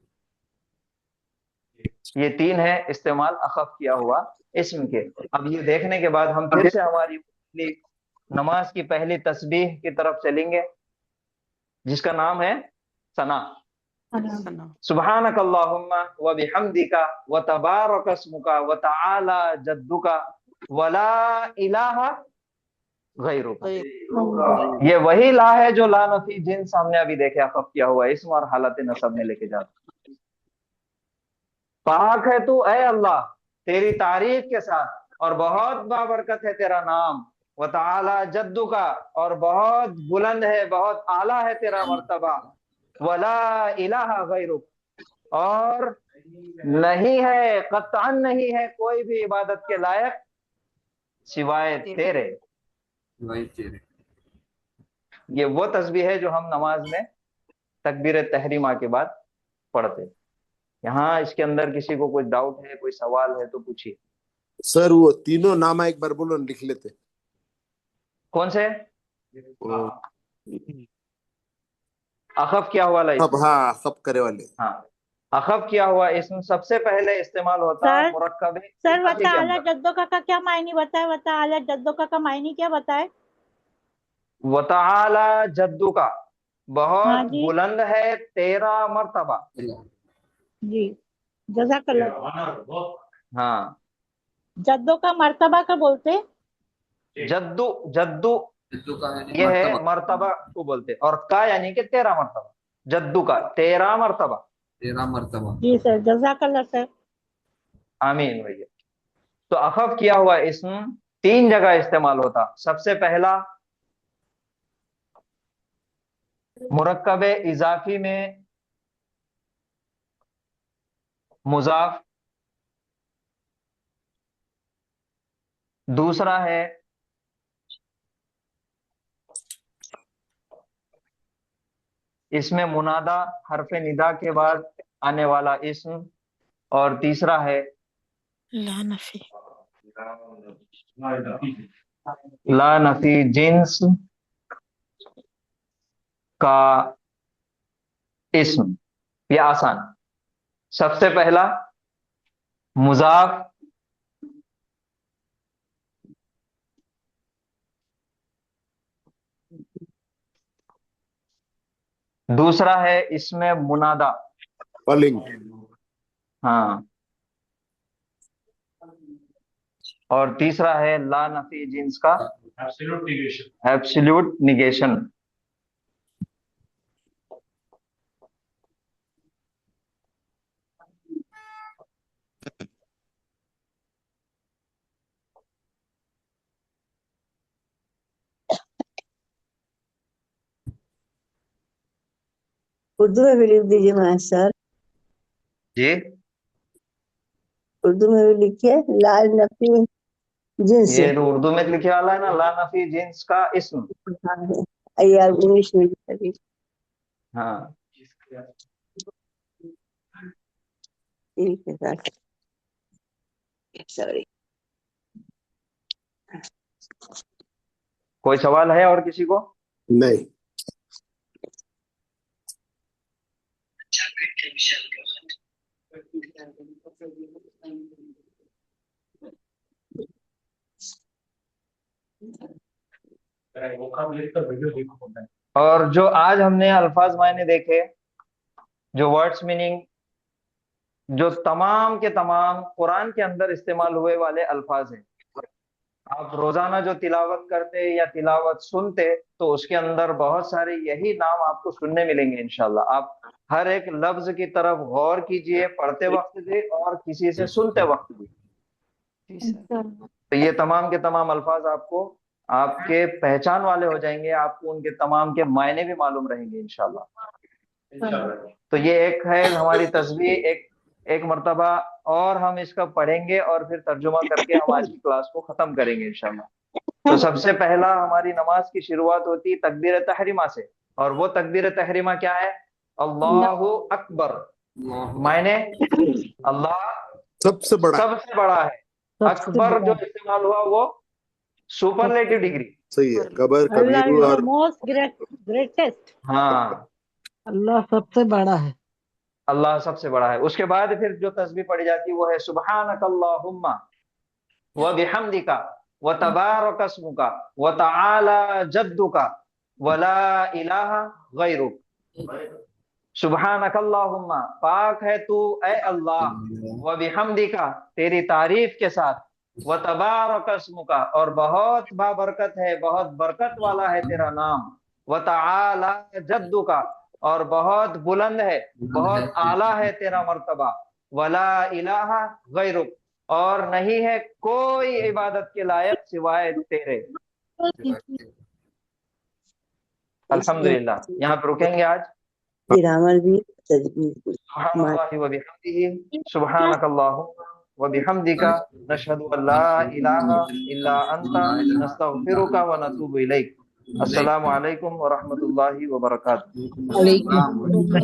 [SPEAKER 13] ये तीन है इस्तेमाल अखफ किया हुआ इस्म के। अब ये देखने के बाद हम फिर से हमारी नमाज की पहली तस्बीह की तरफ चलेंगे जिसका नाम है सना। सुब्हानक अल्लाहुम्मा व बिहम्दिका व तबारक अस्मुका व तआला जद्दुका व ला इलाहा गैरुका। ये वही ला है जो ला नफी जिन्स हमने अभी देखे अखफ किया हुआ इस्म और हालत नसब में लेके जाता। पाक है तू ऐ अल्लाह तेरी तारीफ के साथ और बहुत बाबरकत है तेरा नाम, व तआला जद्दू का और बहुत बुलंद है बहुत आला है तेरा मर्तबा, वला इलाहा गैरुक और नहीं है कतअन नहीं है कोई भी इबादत के लायक सिवाय तेरे। ये वो तस्बीह है जो हम नमाज में तकबीर तहरीमा के बाद पढ़ते। यहाँ इसके अंदर किसी को कुछ डाउट है कोई सवाल है तो पूछिए।
[SPEAKER 2] सर वो तीनों नाम एक बार बोलो लिख लेते।
[SPEAKER 13] कौन से? अखफ किया हुआ इस्म।
[SPEAKER 2] हाँ अखफ करे वाले।
[SPEAKER 13] हाँ अखफ किया हुआ इस्म सबसे पहले इस्तेमाल होता है मुरक्कब।
[SPEAKER 14] सर वताला जद्दो का क्या मायने बताए? वताला जद्दो का मायने क्या बताए?
[SPEAKER 13] वताला जद्दू का बहुत बुलंद है तेरा मर्तबा।
[SPEAKER 14] जी जज़ाकल्लाह।
[SPEAKER 13] हाँ
[SPEAKER 14] जद्दो का मर्तबा का बोलते?
[SPEAKER 13] जद्दू जद्दू ये है मर्तबा को बोलते, और का यानी कि तेरा मर्तबा। जद्दू का तेरा मर्तबा।
[SPEAKER 7] तेरा मर्तबा।
[SPEAKER 14] जी सर जज़ाकल्लाह सर।
[SPEAKER 13] आमीन भैया। तो अखफ किया हुआ इस्म तीन जगह इस्तेमाल होता। सबसे पहला मुरक्कब इजाफी में मुजाफ, दूसरा है इसमें मुनादा हरफे निदा के बाद आने वाला इस्म, और तीसरा है
[SPEAKER 5] ला नफी
[SPEAKER 13] ला नफी जिन्स का इस्म। ये आसान। सबसे पहला मुजाफ, दूसरा है इसमें मुनादा
[SPEAKER 2] कॉलिंग,
[SPEAKER 13] हाँ, और तीसरा है ला नफी जिन्स का एब्सोल्यूट निगेशन।
[SPEAKER 11] उर्दू में भी लिख दीजिए मास्टर।
[SPEAKER 13] जी
[SPEAKER 11] उर्दू में भी लिखिए लाल नफी जिन्स।
[SPEAKER 13] ये उर्दू में लिखे वाला है ना ला नफी जिन्स का इस्म।
[SPEAKER 11] यार इंग्लिश में लिखिए।
[SPEAKER 13] हाँ
[SPEAKER 11] ठीक है सर, सॉरी।
[SPEAKER 13] कोई सवाल है और किसी को?
[SPEAKER 2] नहीं।
[SPEAKER 13] और जो आज हमने अल्फाज मायने देखे, जो वर्ड्स मीनिंग, जो तमाम के तमाम कुरान के अंदर इस्तेमाल हुए वाले अल्फाज हैं, आप रोजाना जो तिलावत करते या तिलावत सुनते तो उसके अंदर बहुत सारे यही नाम आपको सुनने मिलेंगे इंशाल्लाह। आप हर एक लफ्ज की तरफ गौर कीजिए, पढ़ते वक्त भी और किसी से सुनते वक्त भी। तो ये तमाम के तमाम अल्फाज आपको आपके पहचान वाले हो जाएंगे, आपको उनके तमाम के मायने भी मालूम रहेंगे इंशाल्लाह। तो ये एक है हमारी तस्बीह, एक मर्तबा और हम इसका पढ़ेंगे और फिर तर्जुमा करके हम आज की क्लास को खत्म करेंगे इंशाल्लाह। तो सबसे पहला हमारी नमाज की शुरुआत होती है तकबीर तहरीमा से, और वो तकबीर तहरीमा क्या है? अल्लाहु अकबर, मायने अल्लाह सबसे बड़ा है। अकबर जो इस्तेमाल हुआ वो सुपरलेटिव डिग्री,
[SPEAKER 2] सही है। कबर, कबीर और
[SPEAKER 14] मोस्ट ग्रेटेस्ट।
[SPEAKER 13] हाँ,
[SPEAKER 10] अल्लाह सबसे बड़ा है।
[SPEAKER 13] अल्लाह सबसे बड़ा है। उसके बाद फिर जो तस्बीह पढ़ी जाती है वो है सुब्हानकल्लाहुम्मा व बिहम्दिका व तबारक अस्मुका व तआला जद्दुका व ला इलाहा गैरुक। सुब्हानकल्लाहुम्मा, पाक है तू ऐ अल्लाह, व बिहम्दिका, तेरी तारीफ के साथ, व तबारक अस्मुका, और बहुत बाबरकत है, बहुत बरकत वाला है तेरा नाम, व तआला जद्दुका, और बहुत बुलंद है, बहुत आला है तेरा मर्तबा, वला इलाहा गैरुक, और नहीं है कोई इबादत के लायक सिवाय तेरे। अल्हम्दुलिल्लाह। यहाँ पे रुकेंगे आज।
[SPEAKER 11] फिर अमल भी तजवीज
[SPEAKER 13] सुब्हानल्लाहि व बिहम्दिही, सुब्हानकल्लाहुम्मा व बिहम्दिका, नशहदु अल्ला इलाहा इल्ला अंता, नस्तगफिरुका व नतूबु इलैक। अस्सलामु अलैकुम व रहमतुल्लाहि व बरकातुहू।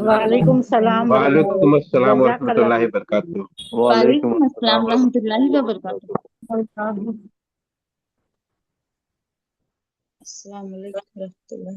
[SPEAKER 14] वालेकुम सलाम
[SPEAKER 17] वालेकुम अस्सलाम व रहमतुल्लाहि व बरकातुहू।
[SPEAKER 6] वालेकुम अस्सलाम रहमतुल्लाहि व बरकातुहू। अस्सलाम वालेकुम रहमतुल्लाह।